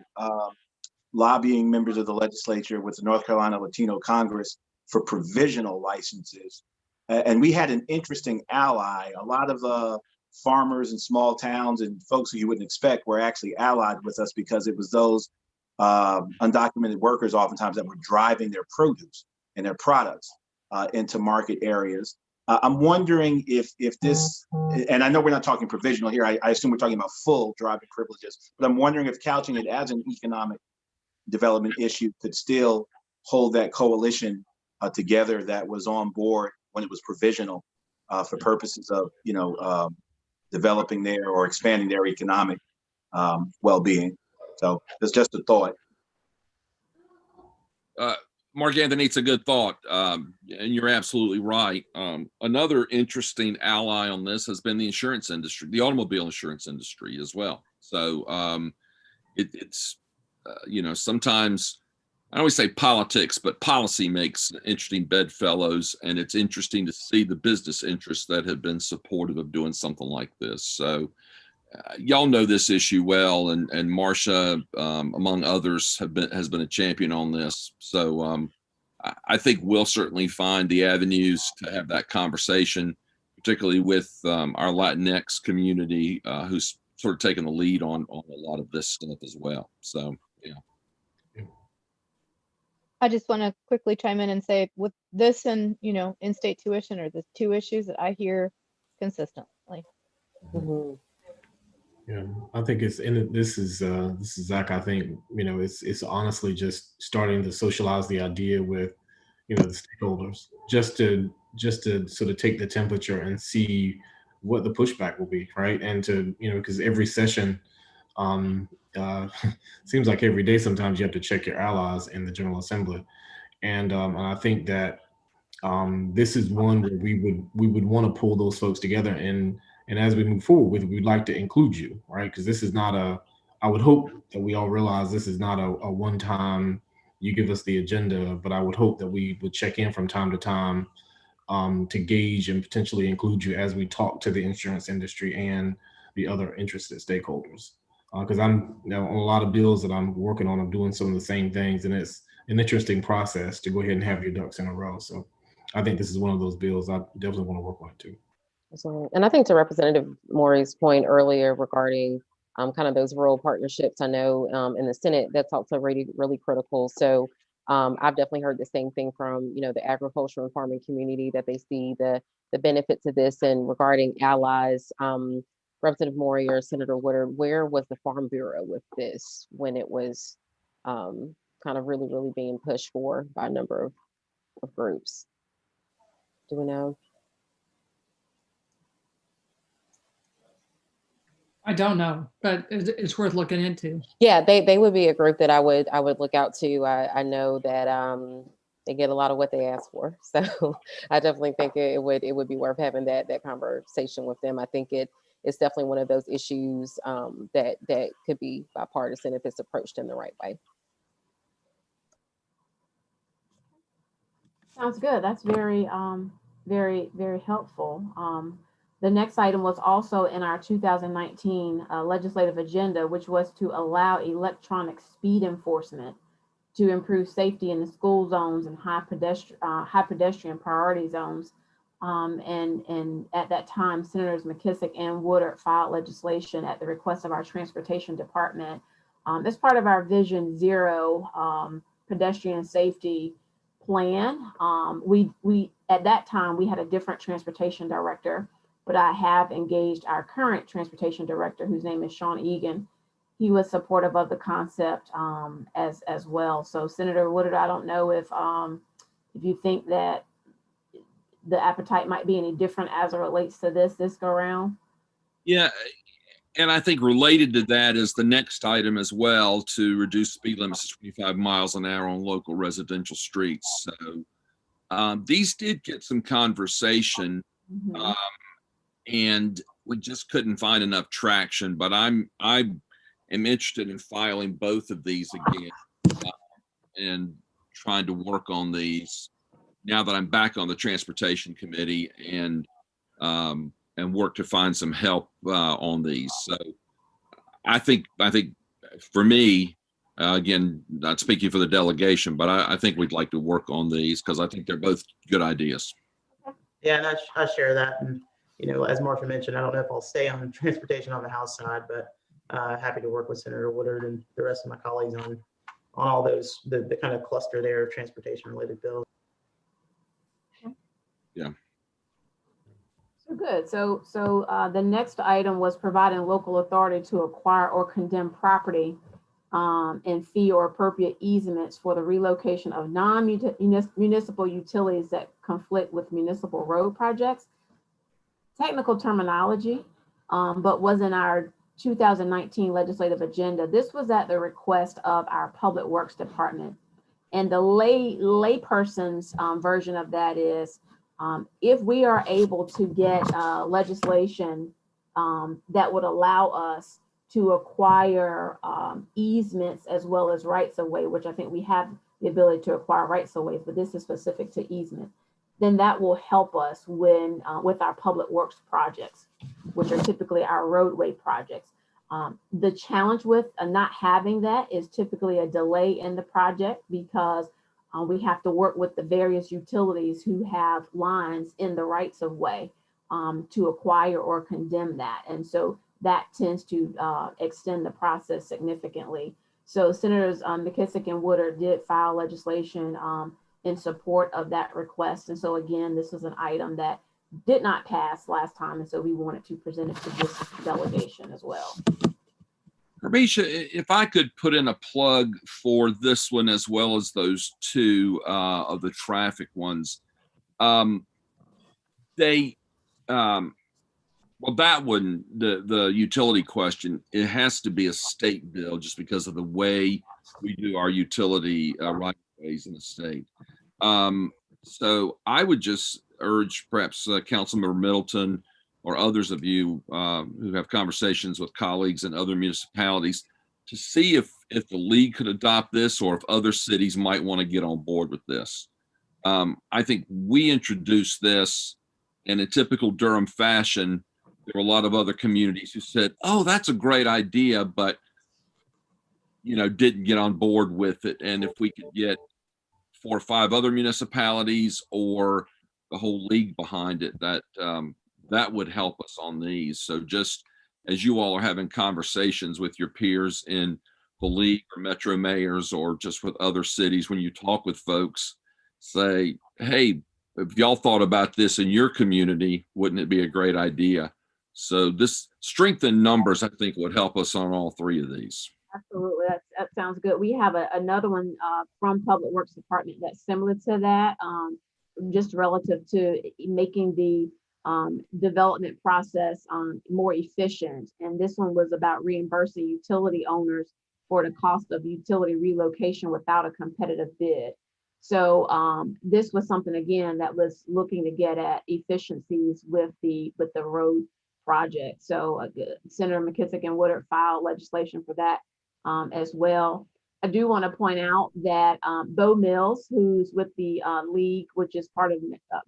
Speaker 3: lobbying members of the legislature with the North Carolina Latino Congress for provisional licenses. And we had an interesting ally. A lot of farmers in small towns and folks who you wouldn't expect were actually allied with us because it was those undocumented workers oftentimes that were driving their produce and their products into market areas. I'm wondering if this, and I know we're not talking provisional here, I assume we're talking about full driving privileges, but I'm wondering if couching it as an economic development issue could still hold that coalition together that was on board when it was provisional for purposes of, developing their or expanding their economic well-being. So it's just a thought.
Speaker 10: Mark Anthony, it's a good thought, and you're absolutely right. Another interesting ally on this has been the insurance industry, the automobile insurance industry as well. So it's sometimes I always say politics, but policy makes interesting bedfellows, and it's interesting to see the business interests that have been supportive of doing something like this. So y'all know this issue well, and Marcia, among others, has been a champion on this. So I think we'll certainly find the avenues to have that conversation, particularly with our Latinx community, who's sort of taking the lead on a lot of this stuff as well. So yeah.
Speaker 5: I just want to quickly chime in and say with this and, in-state tuition are the two issues that I hear consistently.
Speaker 6: Mm-hmm.
Speaker 11: Yeah, I think this is Zach. I think, it's honestly just starting to socialize the idea with, the stakeholders, just to sort of take the temperature and see what the pushback will be, right? And to, because every session, seems like every day sometimes you have to check your allies in the General Assembly, and I think that this is one where we would want to pull those folks together, and as we move forward with it, we'd like to include you, right? Because this is not I would hope that we all realize this is not a one-time you give us the agenda, but I would hope that we would check in from time to time to gauge and potentially include you as we talk to the insurance industry and the other interested stakeholders. Because I'm on a lot of bills that I'm working on, I'm doing some of the same things, and it's an interesting process to go ahead and have your ducks in a row. So I think this is one of those bills I definitely want to work on it too.
Speaker 6: Absolutely. And I think to Representative Maury's point earlier regarding kind of those rural partnerships, I know in the Senate, that's also really, really critical. So I've definitely heard the same thing from, the agriculture and farming community, that they see the benefits of this. And regarding allies, Representative Maury or Senator Woodard, where was the Farm Bureau with this when it was kind of really, really being pushed for by a number of groups? Do we know?
Speaker 7: I don't know, but it's worth looking into.
Speaker 6: Yeah, they would be a group that I would look out to. I know that they get a lot of what they ask for, so I definitely think it would be worth having that conversation with them. I think it's definitely one of those issues that could be bipartisan if it's approached in the right way.
Speaker 8: Sounds good. That's very, very, very helpful. The next item was also in our 2019 legislative agenda, which was to allow electronic speed enforcement to improve safety in the school zones and high pedestrian priority zones. And at that time, Senators McKissick and Woodard filed legislation at the request of our transportation department. As part of our Vision Zero pedestrian safety plan, we at that time, we had a different transportation director, but I have engaged our current transportation director, whose name is Sean Egan. He was supportive of the concept as well. So Senator Woodard, I don't know if you think that the appetite might be any different as it relates to this go around.
Speaker 10: Yeah, and I think related to that is the next item as well, to reduce speed limits to 25 miles an hour on local residential streets. So These did get some conversation,
Speaker 8: Mhm.
Speaker 10: and we just couldn't find enough traction. But I am interested in filing both of these again and trying to work on these now that I'm back on the transportation committee and work to find some help on these. So I think for me, again, not speaking for the delegation, but I think we'd like to work on these because I think they're both good ideas.
Speaker 4: Yeah, and I share that. And, as Marcia mentioned, I don't know if I'll stay on transportation on the House side, but happy to work with Senator Woodard and the rest of my colleagues on all those, the kind of cluster there of transportation related bills.
Speaker 10: Yeah.
Speaker 8: So good. So the next item was providing local authority to acquire or condemn property and fee or appropriate easements for the relocation of non-municipal utilities that conflict with municipal road projects. Technical terminology, but was in our 2019 legislative agenda. This was at the request of our Public Works Department. And the layperson's version of that is, if we are able to get legislation that would allow us to acquire easements as well as rights of way, which I think we have the ability to acquire rights of ways, but this is specific to easement, then that will help us when with our public works projects, which are typically our roadway projects. The challenge with not having that is typically a delay in the project because we have to work with the various utilities who have lines in the rights of way to acquire or condemn that. And so that tends to extend the process significantly. So Senators McKissick and Woodard did file legislation in support of that request. And so again, this is an item that did not pass last time. And so we wanted to present it to this delegation as well.
Speaker 10: Ramisha, if I could put in a plug for this one as well as those two of the traffic ones. Well, that one, the utility question, it has to be a state bill just because of the way we do our utility right ways in the state. So I would just urge perhaps Councilmember Middleton or others of you who have conversations with colleagues in other municipalities to see if the league could adopt this or if other cities might want to get on board with this. I think we introduced this in a typical Durham fashion. There were a lot of other communities who said, oh, that's a great idea, but didn't get on board with it. And if we could get 4 or 5 other municipalities or the whole league behind it, that would help us on these. So just as you all are having conversations with your peers in the league or metro mayors or just with other cities, when you talk with folks, say, hey, if y'all thought about this in your community, wouldn't it be a great idea? So this strength in numbers, I think, would help us on all 3 of these.
Speaker 8: Absolutely, that sounds good. We have another one from Public Works Department that's similar to that, just relative to making the development process more efficient. And this one was about reimbursing utility owners for the cost of utility relocation without a competitive bid. So this was something, again, that was looking to get at efficiencies with the road project. So Senator McKissick and Woodard filed legislation for that as well. I do want to point out that Bo Mills, who's with the league, which is part of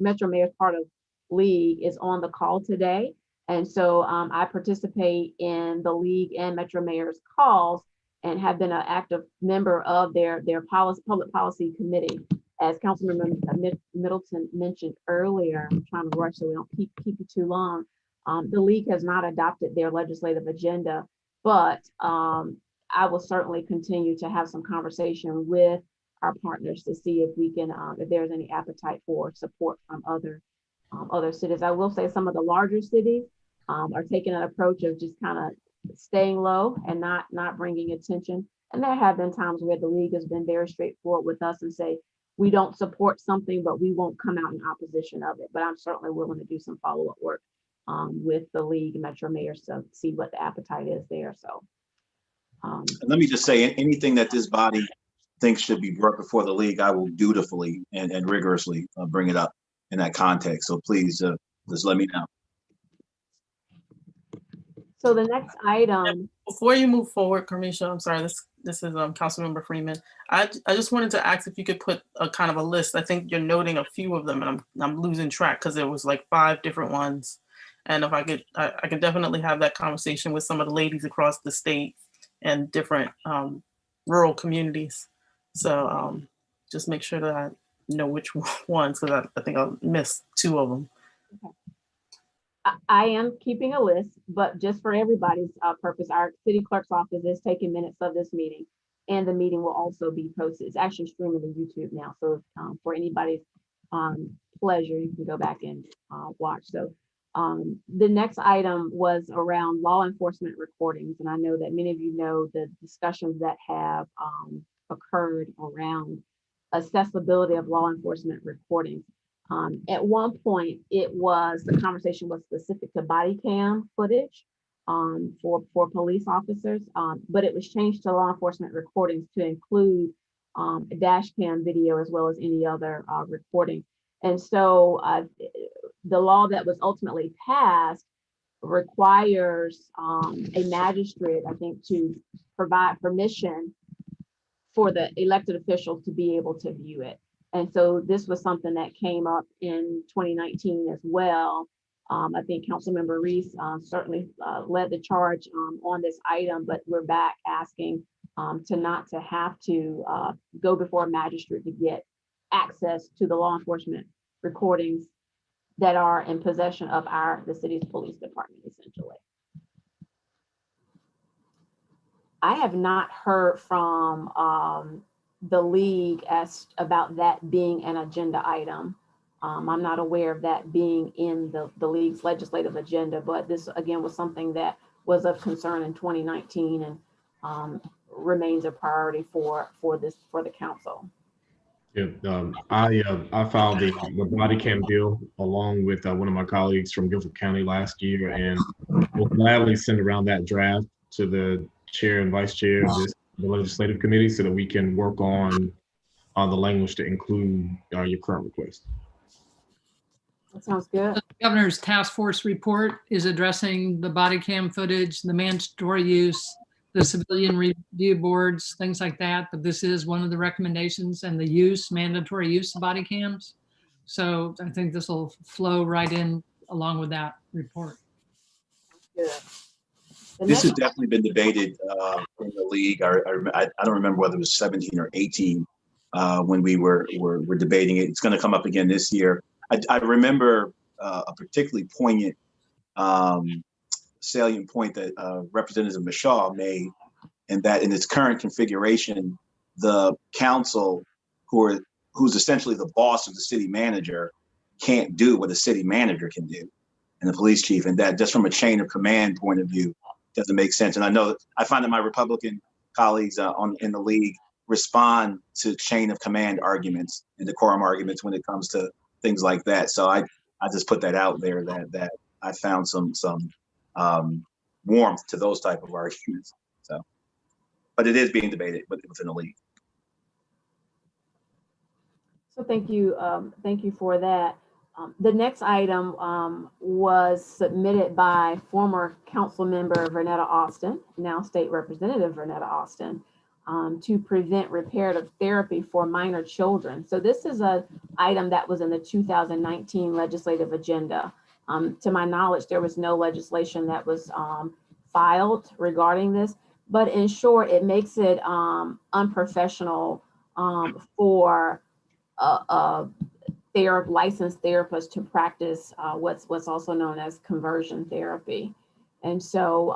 Speaker 8: Metro Mayor's part of league, is on the call today. And so I participate in the league and Metro Mayor's calls and have been an active member of their public policy committee. As Councilmember Middleton mentioned earlier, I'm trying to rush so we don't keep you too long. The league has not adopted their legislative agenda, but I will certainly continue to have some conversation with our partners to see if we can, if there's any appetite for support from other cities. I will say some of the larger cities are taking an approach of just kind of staying low and not bringing attention. And there have been times where the league has been very straightforward with us and say, we don't support something, but we won't come out in opposition of it. But I'm certainly willing to do some follow-up work with the league and Metro Mayors to see what the appetite is there. So
Speaker 3: let me just say, anything that this body think should be brought before the league, I will dutifully and rigorously bring it up in that context. So please just let me know.
Speaker 8: So the next item.
Speaker 9: Before you move forward, Kamisha, I'm sorry, this is Councilmember Freeman. I just wanted to ask if you could put a kind of a list. I think you're noting a few of them, and I'm losing track because there was like 5 different ones. And if I could, I can definitely have that conversation with some of the ladies across the state and different rural communities. So just make sure that I know which ones, because I think I'll miss 2 of them.
Speaker 8: Okay. I am keeping a list, but just for everybody's purpose, our city clerk's office is taking minutes of this meeting, and the meeting will also be posted. It's actually streaming to YouTube now, so for anybody's pleasure, you can go back and watch. So the next item was around law enforcement recordings, and I know that many of you know the discussions that have occurred around accessibility of law enforcement recordings. At one point, the conversation was specific to body cam footage for police officers, but it was changed to law enforcement recordings to include dash cam video as well as any other recording. And so the law that was ultimately passed requires a magistrate, I think, to provide permission for the elected officials to be able to view it. And so this was something that came up in 2019 as well. I think Councilmember Reese certainly led the charge on this item, but we're back asking not to have to go before a magistrate to get access to the law enforcement recordings that are in possession of the city's police department, essentially. I have not heard from the league as about that being an agenda item. I'm not aware of that being in the league's legislative agenda, but this again was something that was of concern in 2019 and remains a priority for the council.
Speaker 11: Yeah, I filed the body cam bill along with one of my colleagues from Guilford County last year, and will gladly send around that draft to the chair and vice chair of the legislative committee so that we can work on the language to include your current request.
Speaker 8: That sounds good.
Speaker 7: The governor's task force report is addressing the body cam footage, the mandatory use, the civilian review boards, things like that. But this is one of the recommendations, and the mandatory use of body cams. So I think this will flow right in along with that report.
Speaker 8: Good.
Speaker 3: This has definitely been debated in the league. I don't remember whether it was 17 or 18 when we were debating it. It's going to come up again this year. I remember a particularly poignant, salient point that Representative Mishaw made, and that in its current configuration, the council, who's essentially the boss of the city manager, can't do what a city manager can do, and the police chief, and that just from a chain of command point of view doesn't make sense. And I find that my Republican colleagues in the league respond to chain of command arguments and decorum arguments when it comes to things like that. So I just put that out there that I found some warmth to those type of arguments. So, but it is being debated within the league.
Speaker 8: So thank you for that. The next item was submitted by former council member Vernetta Austin, now state representative Vernetta Austin, to prevent reparative therapy for minor children. So this is an item that was in the 2019 legislative agenda. To my knowledge, there was no legislation that was filed regarding this, but in short, it makes it unprofessional for licensed therapists to practice what's also known as conversion therapy. And so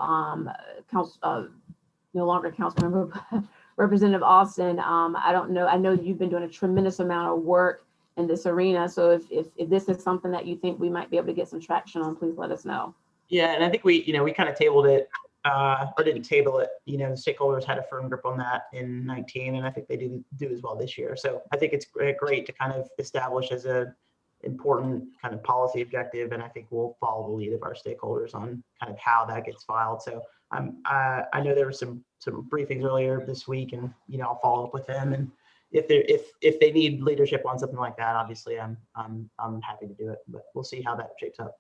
Speaker 8: no longer council member, but Representative Austin, I don't know, I know you've been doing a tremendous amount of work in this arena. So if this is something that you think we might be able to get some traction on, please let us know.
Speaker 4: Yeah, and I think we kind of tabled it, or didn't table it. The stakeholders had a firm grip on that in 19, and I think they do as well this year. So I think it's great to kind of establish as a important kind of policy objective, and I think we'll follow the lead of our stakeholders on kind of how that gets filed. So I know there were some briefings earlier this week, and I'll follow up with them. And if they need leadership on something like that, obviously I'm happy to do it. But we'll see how that shapes up.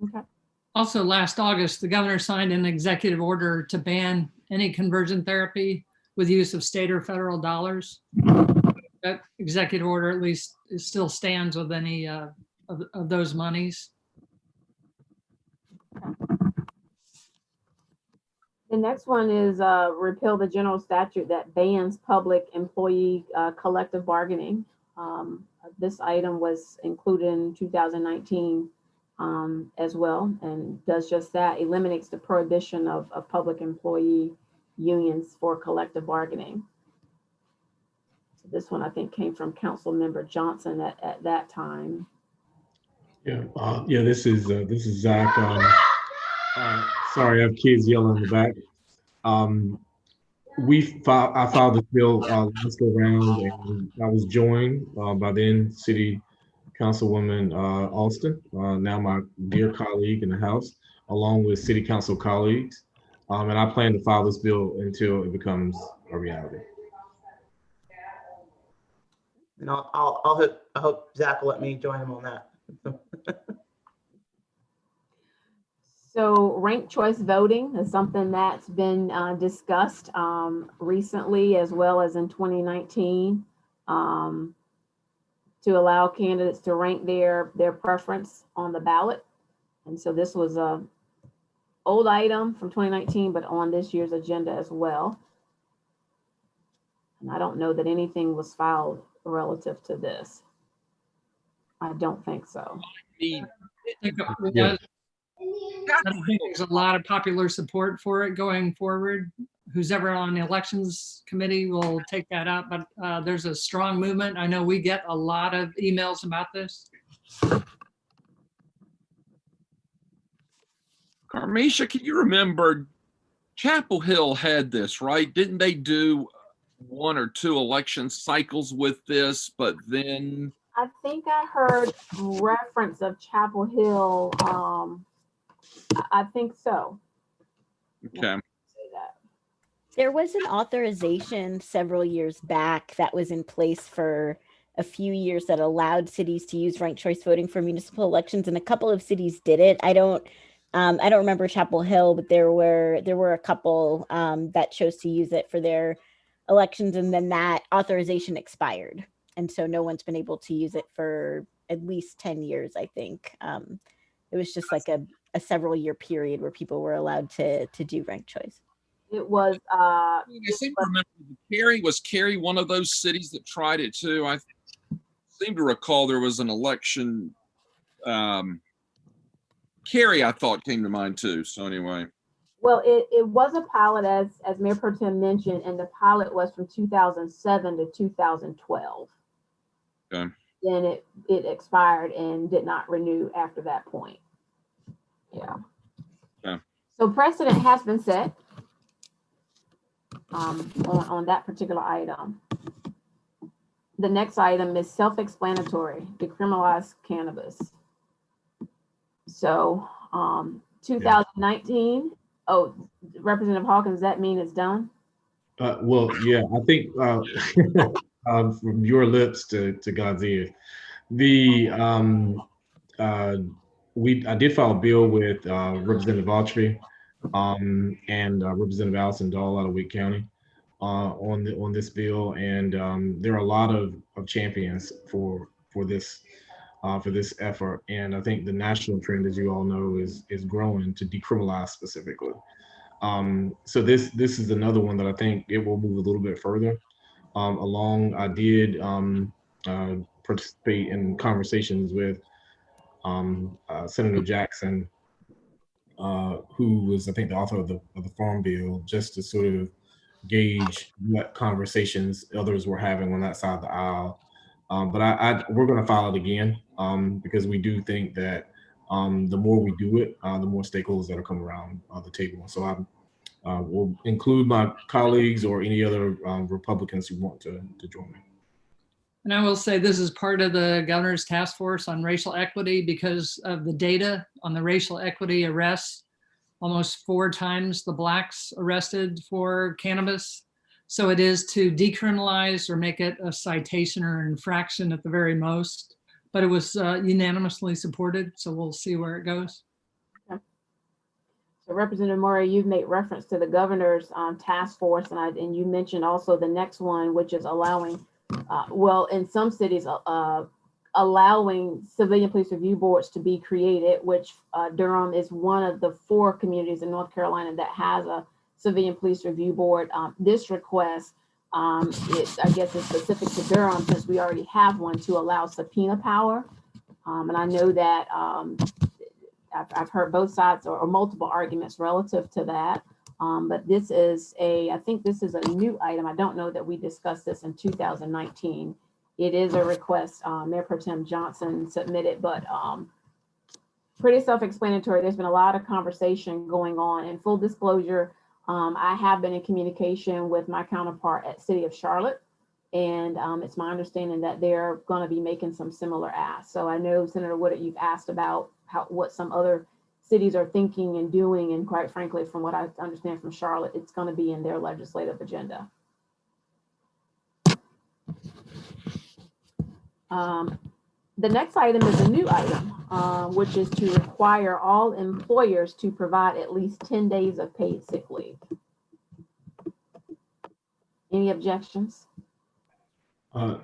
Speaker 8: Okay.
Speaker 7: Also, last August, the governor signed an executive order to ban any conversion therapy with use of state or federal dollars. That executive order, at least, still stands with any of those monies.
Speaker 8: The next one is repeal the general statute that bans public employee collective bargaining. This item was included in 2019 as well, and does just that, eliminates the prohibition of public employee unions for collective bargaining. So this one, I think, came from Council Member Johnson at that time.
Speaker 11: Yeah, this is Zach. Sorry, I have kids yelling in the back. I filed this bill last go round, and I was joined by then City Councilwoman Alston, now my dear colleague in the House, along with City Council colleagues, and I plan to file this bill until it becomes a reality.
Speaker 4: And I hope Zach will let me join him on that.
Speaker 8: So ranked choice voting is something that's been discussed recently, as well as in 2019, to allow candidates to rank their preference on the ballot. And so this was a old item from 2019, but on this year's agenda as well. And I don't know that anything was filed relative to this. I don't think so.
Speaker 7: I don't think there's a lot of popular support for it going forward. Who's ever on the elections committee will take that up, but there's a strong movement. I know we get a lot of emails about this.
Speaker 10: Carmisha, can you remember Chapel Hill had this, right? Didn't they do 1 or 2 election cycles with this, but then?
Speaker 8: I think I heard reference of Chapel Hill. I think so.
Speaker 10: Okay.
Speaker 2: There was an authorization several years back that was in place for a few years that allowed cities to use ranked choice voting for municipal elections, and a couple of cities did it. I don't remember Chapel Hill, but there were a couple that chose to use it for their elections, and then that authorization expired, and so no one's been able to use it for at least 10 years, I think. It was just like a several year period where people were allowed to do ranked choice.
Speaker 8: It was
Speaker 10: I seem to remember was Cary one of those cities that tried it too. I seem to recall there was an election. Cary, I thought, came to mind too. So anyway.
Speaker 8: Well, it was a pilot, as Mayor Pro Tem mentioned, and the pilot was from 2007 to 2012.
Speaker 10: Okay.
Speaker 8: Then it expired and did not renew after that point. Yeah.
Speaker 10: Okay.
Speaker 8: So precedent has been set on that particular item. The next item is self-explanatory, decriminalized cannabis. So 2019. Oh, Representative Hawkins, does that mean it's done?
Speaker 11: Well, yeah, I think from your lips to God's ears, I did file a bill with Representative Autry and Representative Allison Dahl out of Wake County on this bill, and there are a lot of champions for this effort, and I think the national trend, as you all know, is growing to decriminalize specifically. So this is another one that I think it will move a little bit further along. I did participate in conversations with Senator Jackson, who was, I think, the author of the Farm Bill, just to sort of gauge what conversations others were having on that side of the aisle. But we're going to file it again because we do think that the more we do it, the more stakeholders that will come around the table. So I will include my colleagues or any other Republicans who want to join me.
Speaker 7: And I will say this is part of the governor's task force on racial equity because of the data on the racial equity arrests. almost 4 times the blacks arrested for cannabis. So it is to decriminalize or make it a citation or infraction at the very most. But it was unanimously supported, so we'll see where it goes.
Speaker 8: Okay. So Representative Murray, you've made reference to the governor's task force, and you mentioned also the next one, which is allowing, well, in some cities, allowing civilian police review boards to be created, which Durham is one of the 4 communities in North Carolina that has a civilian police review board. This request, I guess it's specific to Durham since we already have one, to allow subpoena power. And I know that I've heard both sides or multiple arguments relative to that. But this is I think this is a new item. I don't know that we discussed this in 2019. It is a request Mayor Pro Tem Johnson submitted, but pretty self-explanatory. There's been a lot of conversation going on. In full disclosure, I have been in communication with my counterpart at City of Charlotte, and it's my understanding that they're going to be making some similar asks. So I know, Senator Woodard, you've asked about what some other cities are thinking and doing, and quite frankly, from what I understand from Charlotte, it's going to be in their legislative agenda. The next item is a new item, which is to require all employers to provide at least 10 days of paid sick leave. Any objections?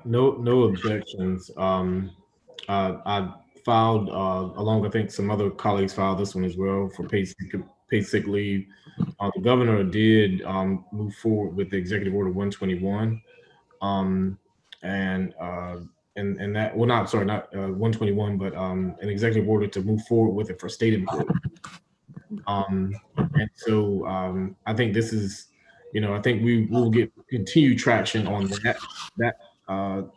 Speaker 11: No objections. I filed, along, I think some other colleagues filed this one as well for paid sick leave. The governor did move forward with the Executive Order 121. And that, well, not 121, but an executive order to move forward with it for state employees. And so I think this is, I think we will get continued traction on that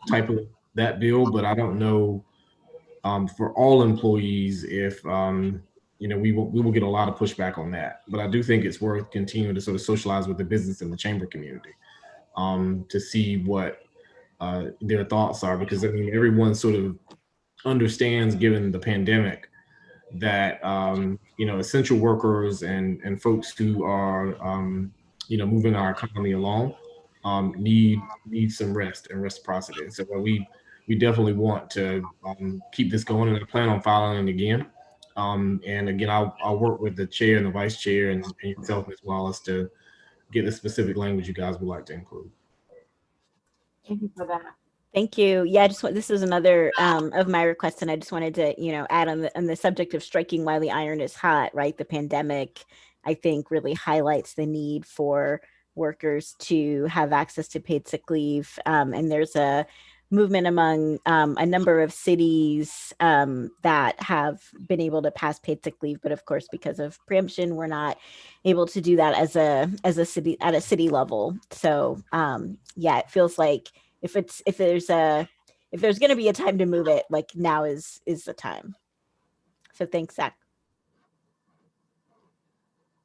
Speaker 11: type of that bill, but I don't know for all employees if we will get a lot of pushback on that. But I do think it's worth continuing to sort of socialize with the business and the chamber community to see what their thoughts are, because I mean everyone sort of understands, given the pandemic, that essential workers and folks who are moving our economy along need some rest and reciprocity. And so we definitely want to keep this going, and I plan on filing it again. And again, I'll work with the chair and the vice chair and yourself, Ms. Wallace, to get the specific language you guys would like to include.
Speaker 8: Thank you for that.
Speaker 2: Thank you. Yeah, this is another of my requests, and I just wanted to, add on the subject of striking while the iron is hot, right? The pandemic, I think, really highlights the need for workers to have access to paid sick leave. And there's a movement among a number of cities that have been able to pass paid sick leave, but of course, because of preemption, we're not able to do that as a city at a city level. So yeah, it feels like if there's going to be a time to move it, like now is the time. So thanks, Zach.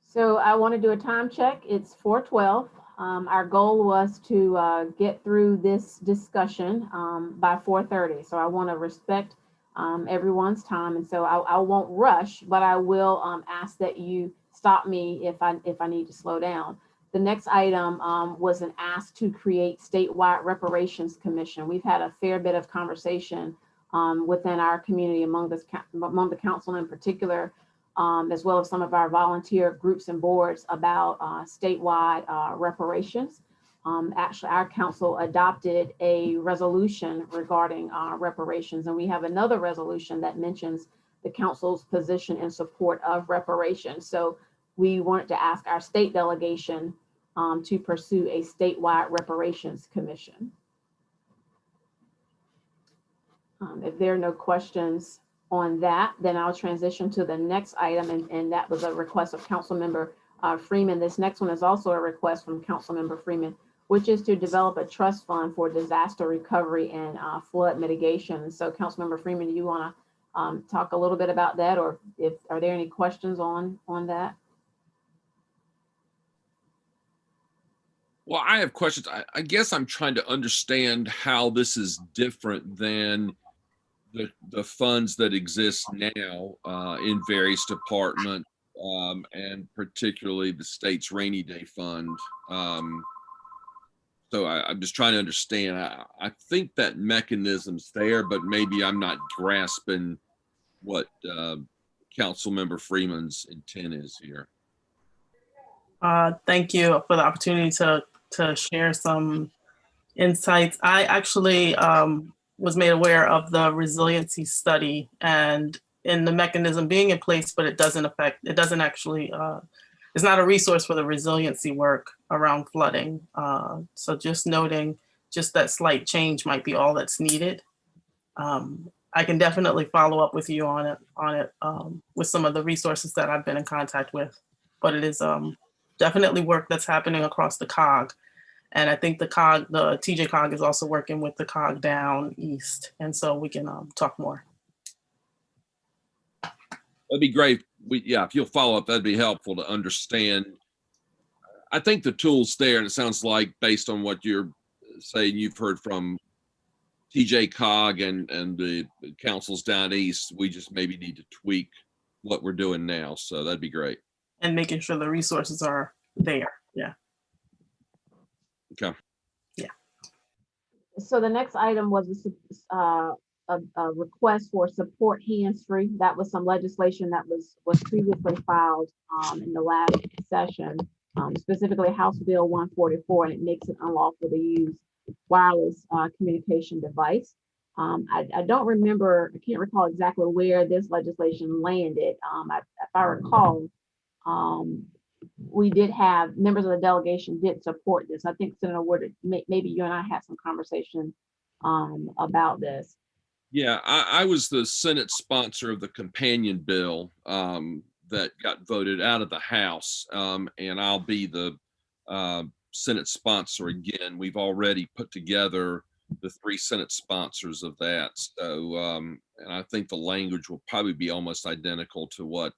Speaker 8: So I want to do a time check. It's 4:12. Our goal was to get through this discussion by 4:30. So I want to respect everyone's time, and so I won't rush, but I will ask that you stop me if I need to slow down. The next item was an ask to create statewide reparations commission. We've had a fair bit of conversation within our community among the council in particular, as well as some of our volunteer groups and boards about statewide reparations. Actually, our council adopted a resolution regarding reparations, and we have another resolution that mentions the council's position in support of reparations. So we wanted to ask our state delegation to pursue a statewide reparations commission. If there are no questions on that, then I'll transition to the next item, and that was a request of Councilmember Freeman. This next one is also a request from Councilmember Freeman, which is to develop a trust fund for disaster recovery and flood mitigation. So Councilmember Freeman, do you want to talk a little bit about that, or are there any questions on that?
Speaker 10: Well, I have questions. I guess I'm trying to understand how this is different than the funds that exist now in various departments and particularly the state's rainy day fund. So I'm just trying to understand. I think that mechanism's there, but maybe I'm not grasping what Councilmember Freeman's intent is here.
Speaker 9: Thank you for the opportunity to share some insights. I actually was made aware of the resiliency study and in the mechanism being in place, but it doesn't actually, it's not a resource for the resiliency work around flooding. So just noting just that slight change might be all that's needed. I can definitely follow up with you on it with some of the resources that I've been in contact with, but it is definitely work that's happening across the COG. And I think the TJ COG is also working with the COG down east. And so we can talk more.
Speaker 10: That'd be great. If you'll follow up, that'd be helpful to understand. I think the tool's there, and it sounds like based on what you're saying, you've heard from TJ COG and the councils down east, we just maybe need to tweak what we're doing now. So that'd be great.
Speaker 9: And making sure the resources are there. Yeah.
Speaker 10: Okay.
Speaker 9: Yeah.
Speaker 8: So the next item was a request for support hands-free. That was some legislation that was previously filed in the last session, specifically House Bill 144, and it makes it unlawful to use wireless communication device. I don't remember, I can't recall exactly where this legislation landed. If I recall, we did have members of the delegation did support this. I think Senator Woodard, maybe you and I had some conversation about this.
Speaker 10: Yeah, I was the Senate sponsor of the companion bill that got voted out of the House, and I'll be the Senate sponsor again. We've already put together the 3 Senate sponsors of that. So, and I think the language will probably be almost identical to what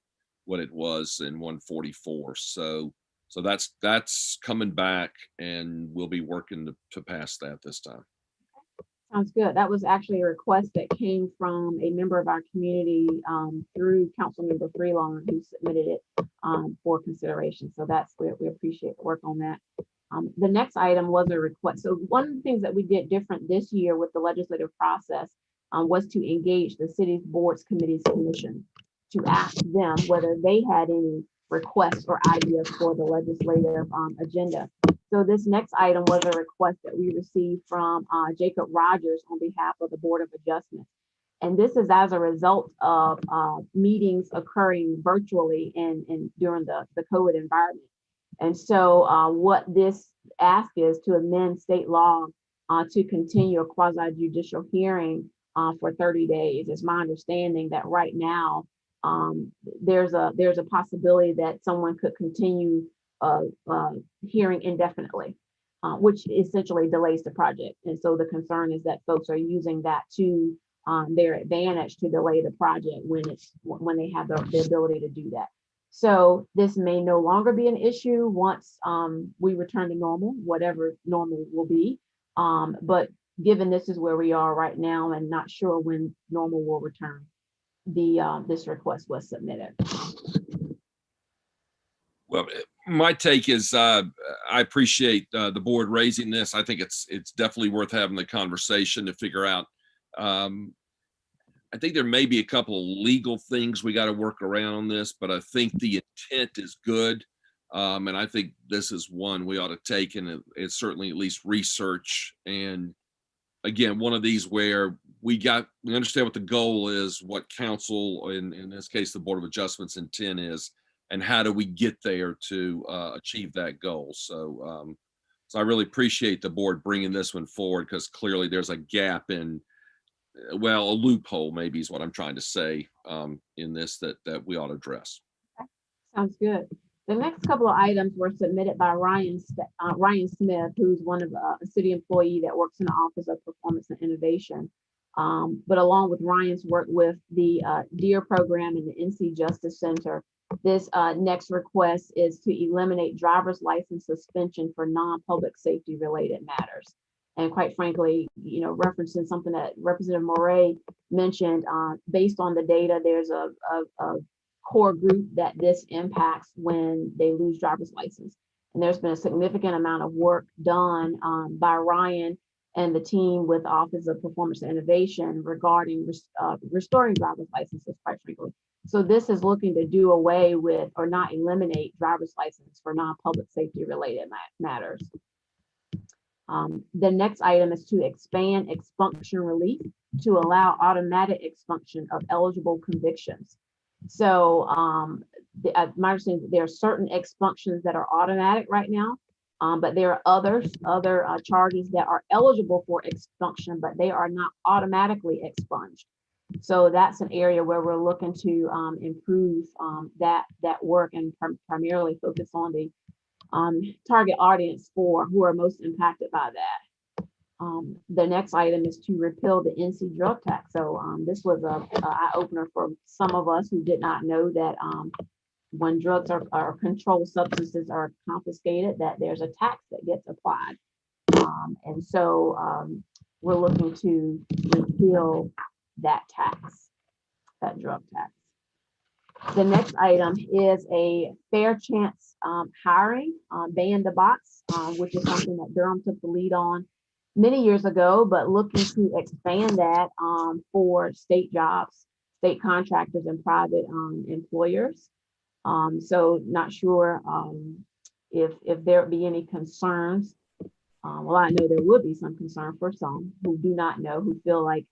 Speaker 10: it was in 144. So that's coming back, and we'll be working to pass that this time.
Speaker 8: Sounds good. That was actually a request that came from a member of our community through Councilmember Freelon, who submitted it for consideration. So we appreciate the work on that. The next item was a request. So one of the things that we did different this year with the legislative process was to engage the city's boards, committees, commission to ask them whether they had any requests or ideas for the legislative agenda. So this next item was a request that we received from Jacob Rogers on behalf of the Board of Adjustment. And this is as a result of meetings occurring virtually and during the COVID environment. And so what this ask is to amend state law to continue a quasi-judicial hearing for 30 days. It's my understanding that right now there's a possibility that someone could continue hearing indefinitely, which essentially delays the project. And so the concern is that folks are using that to their advantage to delay the project when they have the ability to do that. So this may no longer be an issue once we return to normal, whatever normal will be. But given this is where we are right now and not sure when normal will return, this request was submitted.
Speaker 10: Well, my take is I appreciate the board raising this. I think it's definitely worth having the conversation to figure out. I think there may be a couple of legal things we got to work around on this, but I think the intent is good. And I think this is one we ought to take, and it's certainly at least research. And again, one of these where we understand what the goal is, what council, in this case, the Board of Adjustment's intent is, and how do we get there to achieve that goal. So, so I really appreciate the board bringing this one forward, because clearly there's a gap in, well, a loophole maybe is what I'm trying to say in this that we ought to address.
Speaker 8: Sounds good. The next couple of items were submitted by Ryan Smith, who's one of a city employee that works in the Office of Performance and Innovation. But along with Ryan's work with the DEAR program and the NC Justice Center, this next request is to eliminate driver's license suspension for non-public safety related matters. And quite frankly, referencing something that Representative Moray mentioned, based on the data, there's a core group that this impacts when they lose driver's license. And there's been a significant amount of work done by Ryan and the team with Office of Performance and Innovation regarding restoring driver's licenses, quite frankly. So this is looking to do away with or not eliminate driver's license for non-public safety related matters. The next item is to expand expunction relief to allow automatic expunction of eligible convictions. So my understanding is there are certain expunctions that are automatic right now, but there are other charges that are eligible for expunction, but they are not automatically expunged. So that's an area where we're looking to improve that work and primarily focus on the target audience for who are most impacted by that. The next item is to repeal the NC drug tax. So this was a eye opener for some of us who did not know that when drugs or controlled substances are confiscated, that there's a tax that gets applied. And so we're looking to repeal that tax, that drug tax. The next item is a fair chance hiring, ban the bots, which is something that Durham took the lead on many years ago, but looking to expand that for state jobs, state contractors, and private employers. So not sure if there would be any concerns. Well, I know there would be some concern for some who do not know, who feel like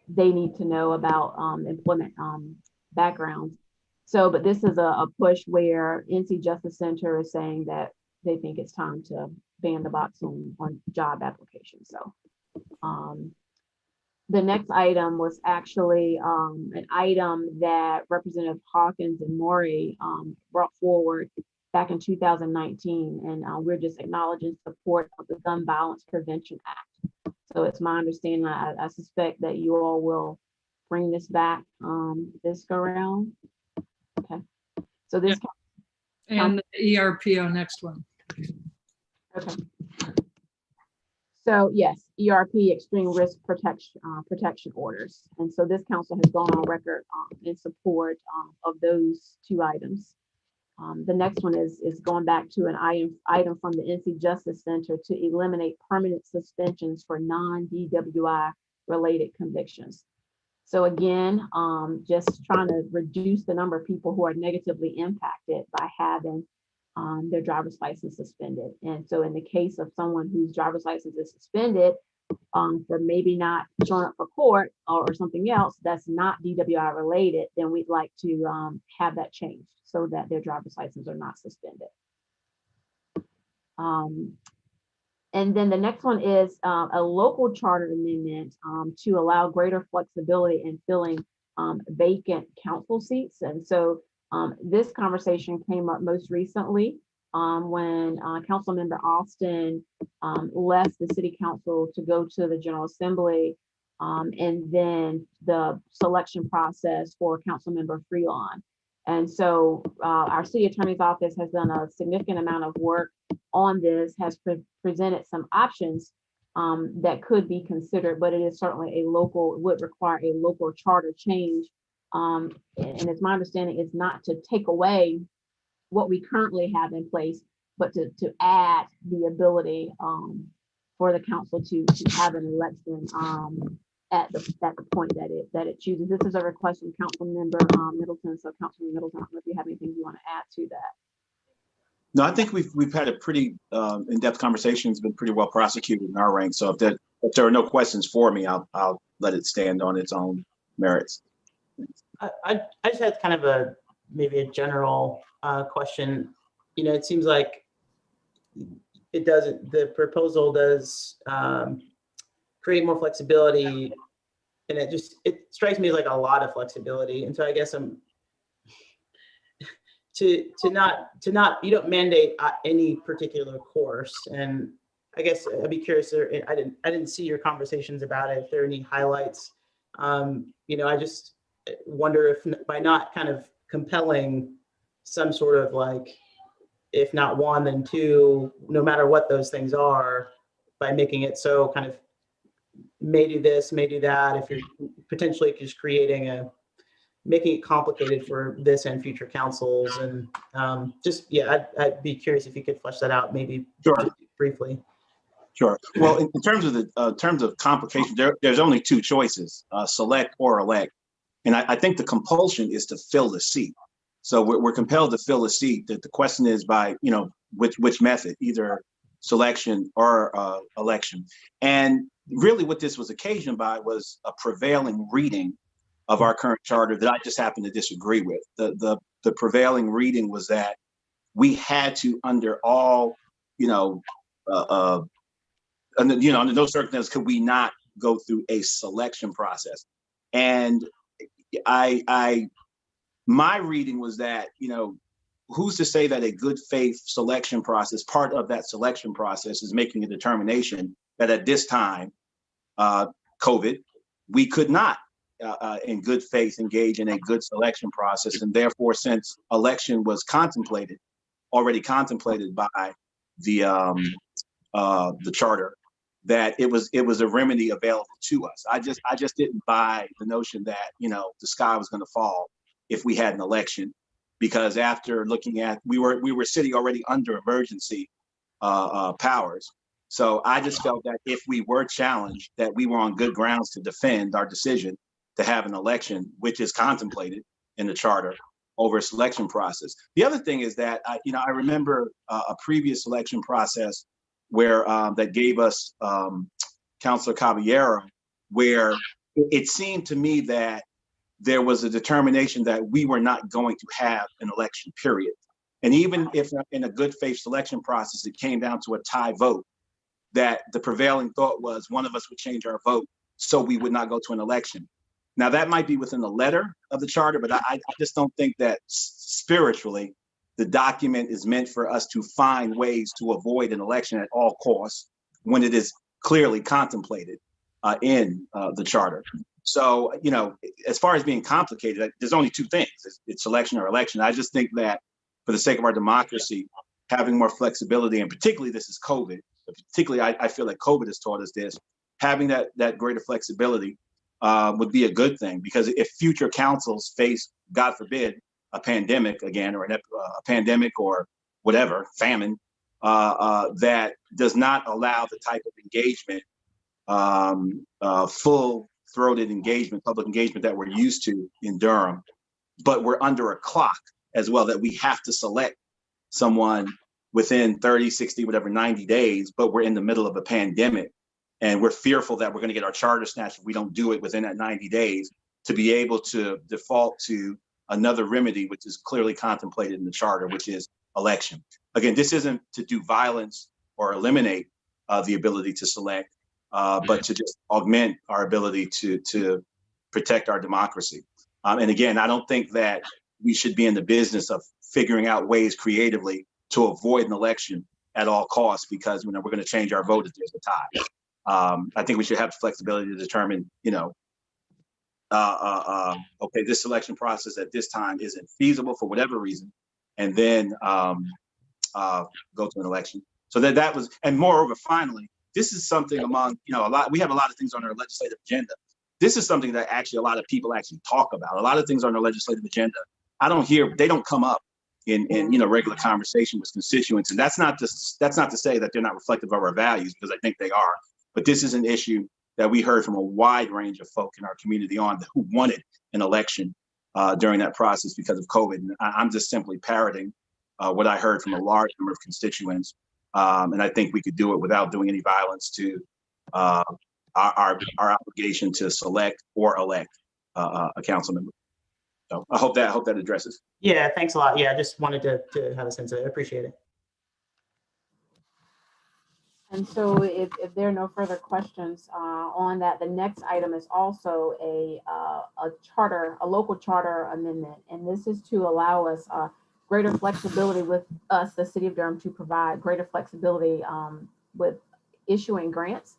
Speaker 8: they need to know about employment backgrounds. So, but this is a push where NC Justice Center is saying that they think it's time to ban the bots on job applications. So the next item was actually an item that Representative Hawkins and Maury brought forward back in 2019. And we're just acknowledging support of the Gun Violence Prevention Act. So it's my understanding, I suspect that you all will bring this back this go around. Okay. So this.
Speaker 7: And the ERPO next one.
Speaker 8: Okay. So yes, ERP, extreme risk protection orders. And so this council has gone on record in support of those two items. The next one is going back to an item from the NC Justice Center to eliminate permanent suspensions for non-DWI related convictions. So again, just trying to reduce the number of people who are negatively impacted by having their driver's license suspended. And so in the case of someone whose driver's license is suspended for maybe not showing up for court or something else that's not DWI related, then we'd like to have that changed so that their driver's license are not suspended. And then the next one is a local charter amendment to allow greater flexibility in filling vacant council seats. And so this conversation came up most recently when Councilmember Austin left the city council to go to the General Assembly, and then the selection process for Councilmember Freelon. And so our city attorney's office has done a significant amount of work on this, has presented some options that could be considered, but it is certainly would require a local charter change. And it's my understanding is not to take away what we currently have in place, but to add the ability for the council to have an election at the point that it chooses. This is a request from Councilmember Middleton. So Councilmember Middleton, I don't know if you have anything you want to add to that.
Speaker 3: No, I think we've had a pretty in-depth conversation. It's been pretty well prosecuted in our ranks. So if there are no questions for me, I'll let it stand on its own merits.
Speaker 4: I just had kind of maybe a general question. You know, it seems like the proposal does create more flexibility, and it strikes me like a lot of flexibility. And so I guess I'm to not you don't mandate any particular course. And I guess I'd be curious, I didn't see your conversations about it, if there are any highlights. You know, I just wonder if by not kind of compelling some sort of like, if not one, then two, no matter what those things are, by making it so kind of, may do this, may do that, if you're potentially just creating making it complicated for this and future councils. And just, yeah, I'd be curious if you could flesh that out maybe just briefly.
Speaker 3: Sure. Well, in terms of the terms of complication, there's only two choices: select or elect. And I think the compulsion is to fill the seat. So we're compelled to fill the seat. That the question is by which method, either selection or election. And really, what this was occasioned by was a prevailing reading of our current charter that I just happen to disagree with. The prevailing reading was that we had to, under all under no circumstances could we not go through a selection process. And my reading was that, who's to say that a good faith selection process, part of that selection process is making a determination that at this time, COVID, we could not in good faith engage in a good selection process. And therefore, since election was already contemplated by the charter, that it was a remedy available to us. I just didn't buy the notion that the sky was going to fall if we had an election, because after looking at we were sitting already under emergency powers. So I just felt that if we were challenged, that we were on good grounds to defend our decision to have an election, which is contemplated in the charter, over a selection process. The other thing is that I remember a previous selection process where that gave us Councilor Caballero, where it seemed to me that there was a determination that we were not going to have an election, period. And even if in a good faith selection process, it came down to a tie vote, that the prevailing thought was one of us would change our vote so we would not go to an election. Now, that might be within the letter of the charter, but I just don't think that spiritually the document is meant for us to find ways to avoid an election at all costs when it is clearly contemplated in the charter. So, as far as being complicated, there's only two things. It's selection or election. I just think that for the sake of our democracy, having more flexibility, and particularly this is COVID, particularly I feel like COVID has taught us this, having that greater flexibility would be a good thing, because if future councils face, God forbid, a pandemic again, or a pandemic or whatever, famine, that does not allow the type of engagement, full-throated engagement, public engagement that we're used to in Durham, but we're under a clock as well, that we have to select someone within 30, 60, whatever, 90 days, but we're in the middle of a pandemic. And we're fearful that we're going to get our charter snatched if we don't do it within that 90 days, to be able to default to another remedy, which is clearly contemplated in the charter, which is election. Again, this isn't to do violence or eliminate the ability to select, but to just augment our ability to protect our democracy. And again, I don't think that we should be in the business of figuring out ways creatively to avoid an election at all costs, because we're going to change our vote if there's a tie. I think we should have the flexibility to determine, okay, this selection process at this time isn't feasible for whatever reason, and then go to an election. So that was, and moreover, finally, this is something among, we have a lot of things on our legislative agenda. This is something that actually a lot of people actually talk about. A lot of things on our legislative agenda, they don't come up in regular conversation with constituents. And that's not to say that they're not reflective of our values, because I think they are. But this is an issue that we heard from a wide range of folk in our community who wanted an election during that process because of COVID. And I'm just simply parroting what I heard from a large number of constituents. And I think we could do it without doing any violence to our obligation to select or elect a council member. So I hope that addresses.
Speaker 4: Yeah, thanks a lot. Yeah, I just wanted to have a sense of it. I appreciate it.
Speaker 8: And so if there are no further questions on that, the next item is also a local charter amendment. And this is to allow us greater flexibility with us, the city of Durham, to provide greater flexibility with issuing grants.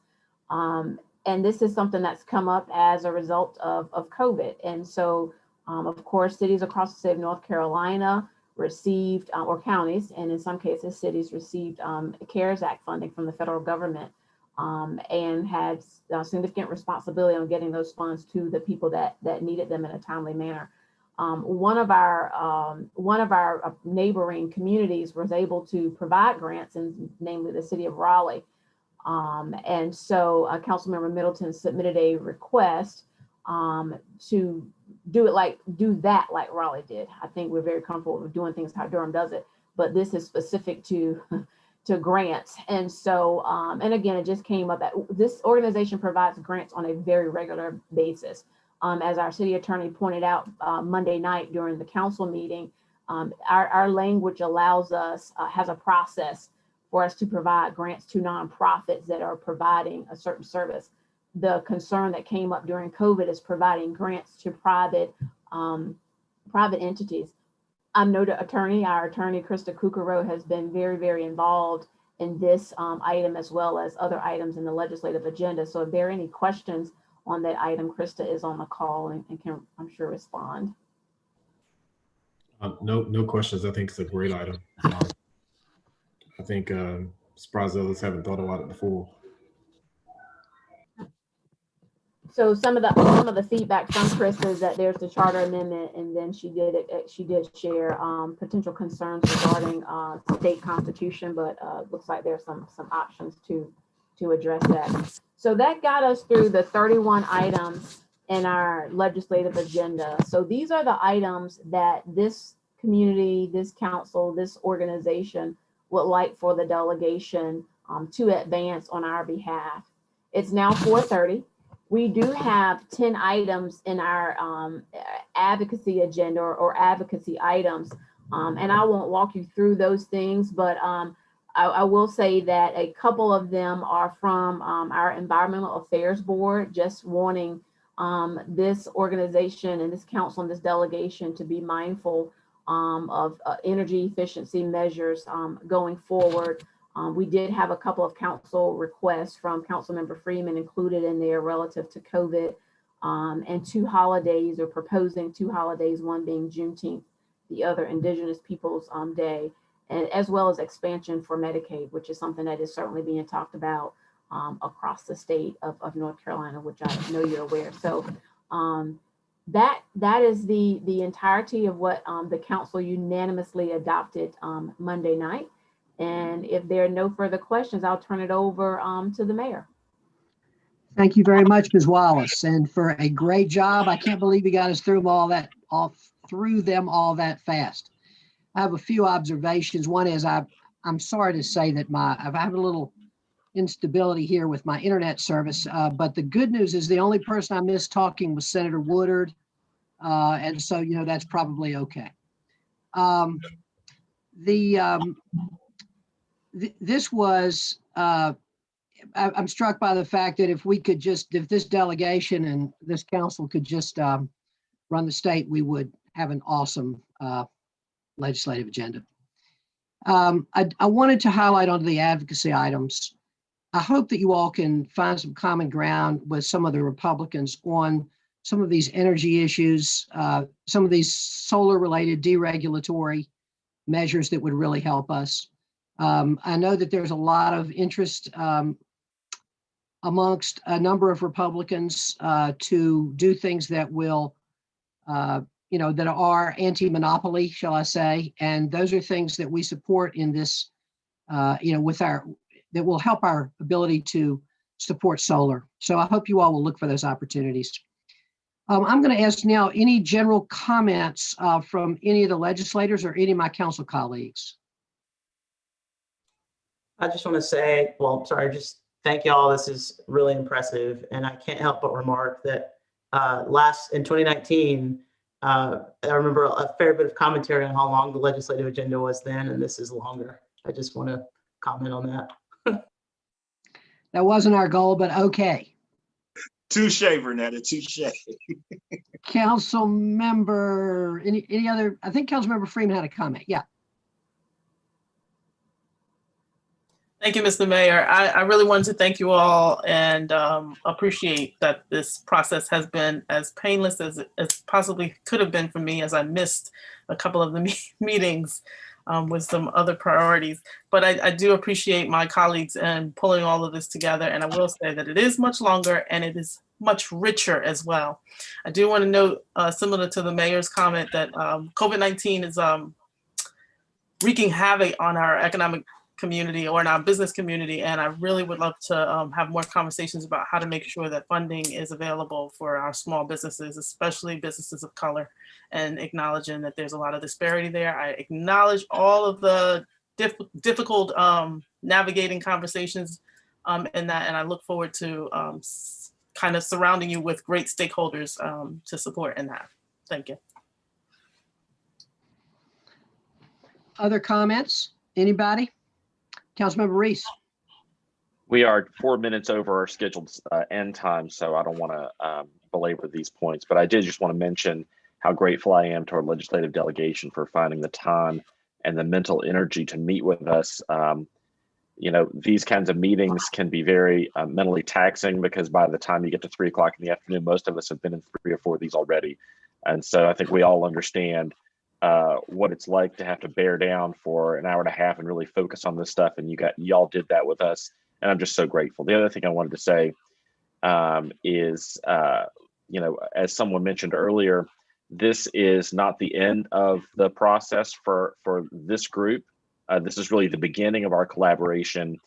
Speaker 8: And this is something that's come up as a result of COVID. And so, of course, cities across the state of North Carolina received, or counties, and in some cases cities received CARES Act funding from the federal government, and had significant responsibility on getting those funds to the people that needed them in a timely manner. One of our neighboring communities was able to provide grants, and namely the city of Raleigh. And so Councilmember Middleton submitted a request to do that like Raleigh did. I think we're very comfortable with doing things how Durham does it, but this is specific to grants. And so, and again, it just came up that this organization provides grants on a very regular basis. As our city attorney pointed out Monday night during the council meeting, our language allows us, has a process for us to provide grants to nonprofits that are providing a certain service. The concern that came up during COVID is providing grants to private entities. I'm no attorney. Our attorney, Krista Kukaro, has been very, very involved in this item as well as other items in the legislative agenda. So if there are any questions on that item, Krista is on the call and can, I'm sure, respond.
Speaker 11: No questions. I think it's a great item. I think surprised others haven't thought about it before.
Speaker 8: So some of the feedback from Krista is that there's the charter amendment, and then she did share potential concerns regarding state constitution, but looks like there's some options to address that. So that got us through the 31 items in our legislative agenda. So these are the items that this community, this council, this organization would like for the delegation to advance on our behalf. It's now 4:30. We do have 10 items in our advocacy agenda or advocacy items. And I won't walk you through those things, but I will say that a couple of them are from our Environmental Affairs Board, just wanting this organization and this council and this delegation to be mindful of energy efficiency measures going forward. We did have a couple of council requests from Councilmember Freeman included in there relative to COVID and 2 holidays, or proposing 2 holidays, one being Juneteenth, the other Indigenous Peoples Day, and as well as expansion for Medicaid, which is something that is certainly being talked about across the state of North Carolina, which I know you're aware. So that is the entirety of what the council unanimously adopted Monday night. And if there are no further questions, I'll turn it over to the mayor.
Speaker 12: Thank you very much, Ms. Wallace, and for a great job. I can't believe you got us through them all that fast. I have a few observations. One is I'm sorry to say that I've had a little instability here with my internet service, but the good news is the only person I missed talking was Senator Woodard, and so that's probably okay. This was, I'm struck by the fact that if this delegation and this council could just run the state, we would have an awesome legislative agenda. I wanted to highlight onto the advocacy items. I hope that you all can find some common ground with some of the Republicans on some of these energy issues, some of these solar related deregulatory measures that would really help us. I know that there's a lot of interest amongst a number of Republicans to do things that will, that are anti-monopoly, shall I say, and those are things that we support in this, that will help our ability to support solar. So I hope you all will look for those opportunities. I'm going to ask now any general comments from any of the legislators or any of my council colleagues.
Speaker 4: I just want to say, just thank y'all. This is really impressive. And I can't help but remark that in 2019, I remember a fair bit of commentary on how long the legislative agenda was then, and this is longer. I just want to comment on that.
Speaker 12: That wasn't our goal, but okay.
Speaker 3: Touche, Vernetta, touche.
Speaker 12: Council member, any other? I think Councilmember Freeman had a comment. Yeah.
Speaker 9: Thank you, Mr. Mayor. I really wanted to thank you all and appreciate that this process has been as painless as it possibly could have been for me, as I missed a couple of the meetings with some other priorities. But I do appreciate my colleagues and pulling all of this together. And I will say that it is much longer and it is much richer as well. I do want to note, similar to the mayor's comment, that COVID-19 is wreaking havoc on our economic community or in our business community. And I really would love to have more conversations about how to make sure that funding is available for our small businesses, especially businesses of color, and acknowledging that there's a lot of disparity there. I acknowledge all of the difficult navigating conversations in that, and I look forward to kind of surrounding you with great stakeholders to support in that. Thank you.
Speaker 12: Other comments? Anybody? Councilmember Reese.
Speaker 1: We are 4 minutes over our scheduled end time, so I don't want to belabor these points, but I did just want to mention how grateful I am to our legislative delegation for finding the time and the mental energy to meet with us. You know, these kinds of meetings can be very mentally taxing, because by the time you get to 3 o'clock in the afternoon, most of us have been in 3 or 4 of these already. And so I think we all understand what it's like to have to bear down for an hour and a half and really focus on this stuff. And y'all did that with us. And I'm just so grateful. The other thing I wanted to say is, you know, as someone mentioned earlier, this is not the end of the process for this group. This is really the beginning of our collaboration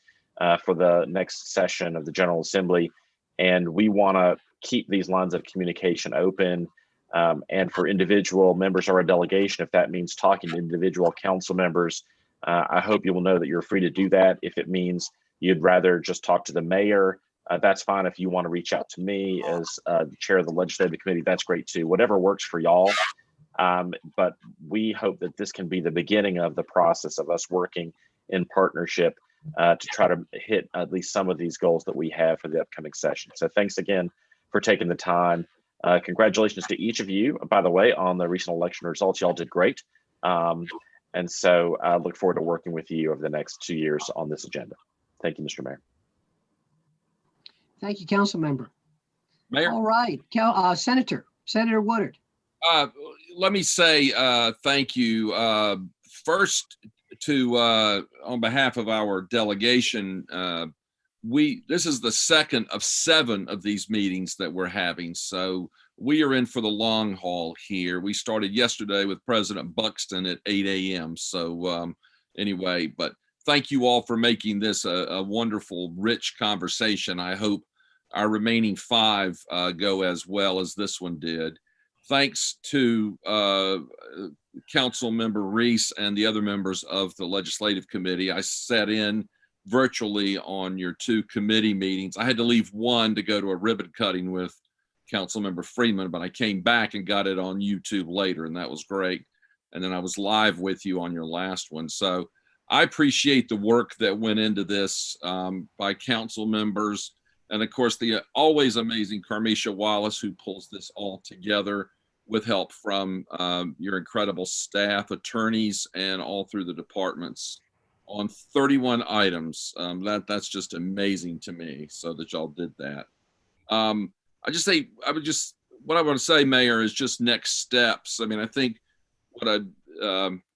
Speaker 1: for the next session of the General Assembly. And we want to keep these lines of communication open. And for individual members of our delegation, if that means talking to individual council members, I hope you will know that you're free to do that. If it means you'd rather just talk to the mayor, that's fine. If you want to reach out to me as the chair of the legislative committee, that's great too. Whatever works for y'all. But we hope that this can be the beginning of the process of us working in partnership to try to hit at least some of these goals that we have for the upcoming session. So thanks again for taking the time. Congratulations to each of you, by the way, on the recent election results. Y'all did great. And so I look forward to working with you over the next 2 years on this agenda. Thank you, Mr. Mayor.
Speaker 12: Thank you, Council Member.
Speaker 10: Mayor.
Speaker 12: All right, Senator Woodard.
Speaker 10: Let me say thank you first to on behalf of our delegation. This is the second of 7 of these meetings that we're having, so we are in for the long haul here. We started yesterday with President Buxton at 8 a.m. So anyway, but thank you all for making this a wonderful, rich conversation. I hope our remaining 5 go as well as this one did. Thanks to Council Member Reese and the other members of the Legislative Committee. I sat in virtually on your 2 committee meetings. I had to leave one to go to a ribbon cutting with Council Member Freeman, but I came back and got it on YouTube later, and that was great. And then I was live with you on your last one. So I appreciate the work that went into this by council members. And of course, the always amazing Carmisha Wallace, who pulls this all together with help from your incredible staff, attorneys, and all through the departments on 31 items. That's just amazing to me, so that y'all did that. What I want to say, Mayor, is just next steps. I mean, I think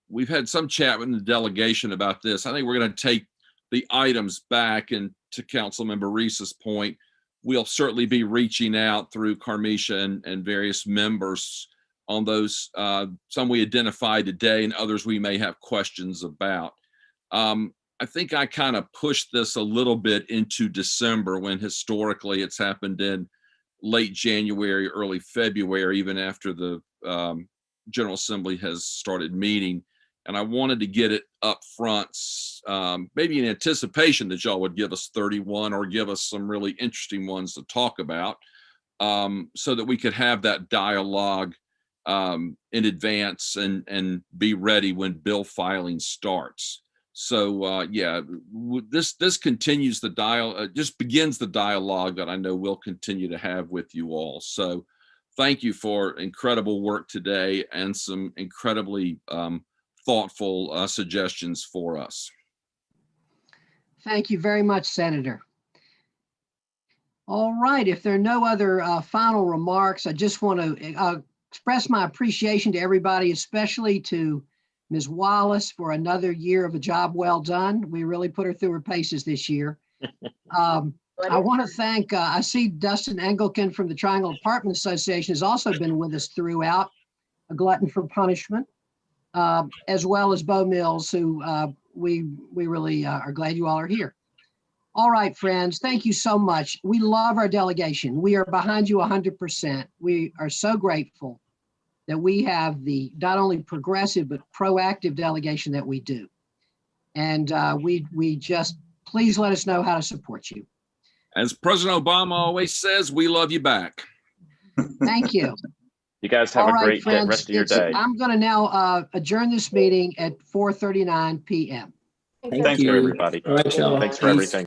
Speaker 10: we've had some chat with the delegation about this. I think we're going to take the items back, and to Councilmember Reese's point, we'll certainly be reaching out through Carmisha and various members on those. Some we identified today and others we may have questions about. I think I kind of pushed this a little bit into December, when historically it's happened in late January, early February, even after the General Assembly has started meeting. And I wanted to get it up front, maybe in anticipation that y'all would give us 31 or give us some really interesting ones to talk about, so that we could have that dialogue in advance and be ready when bill filing starts. So yeah, this continues the dialogue, just begins the dialogue that I know we'll continue to have with you all. So thank you for incredible work today and some incredibly thoughtful suggestions for us.
Speaker 12: Thank you very much, Senator. All right, if there are no other final remarks, I just want to express my appreciation to everybody, especially to Ms. Wallace for another year of a job well done. We really put her through her paces this year. I want to thank, I see Dustin Engelken from the Triangle Apartment Association has also been with us throughout, a glutton for punishment, as well as Bo Mills, who we really are glad you all are here. All right, friends, thank you so much. We love our delegation. We are behind you 100%. We are so grateful that we have the not only progressive, but proactive delegation that we do. And we just, please let us know how to support you.
Speaker 10: As President Obama always says, we love you back.
Speaker 12: Thank you.
Speaker 1: You guys have
Speaker 12: All
Speaker 1: a
Speaker 12: right,
Speaker 1: great
Speaker 12: friends,
Speaker 1: rest of your day.
Speaker 12: I'm going to now adjourn this meeting at 4:39 p.m.
Speaker 1: Thanks for everybody.
Speaker 17: All right, y'all.
Speaker 1: Thanks for
Speaker 17: Peace.
Speaker 1: everything.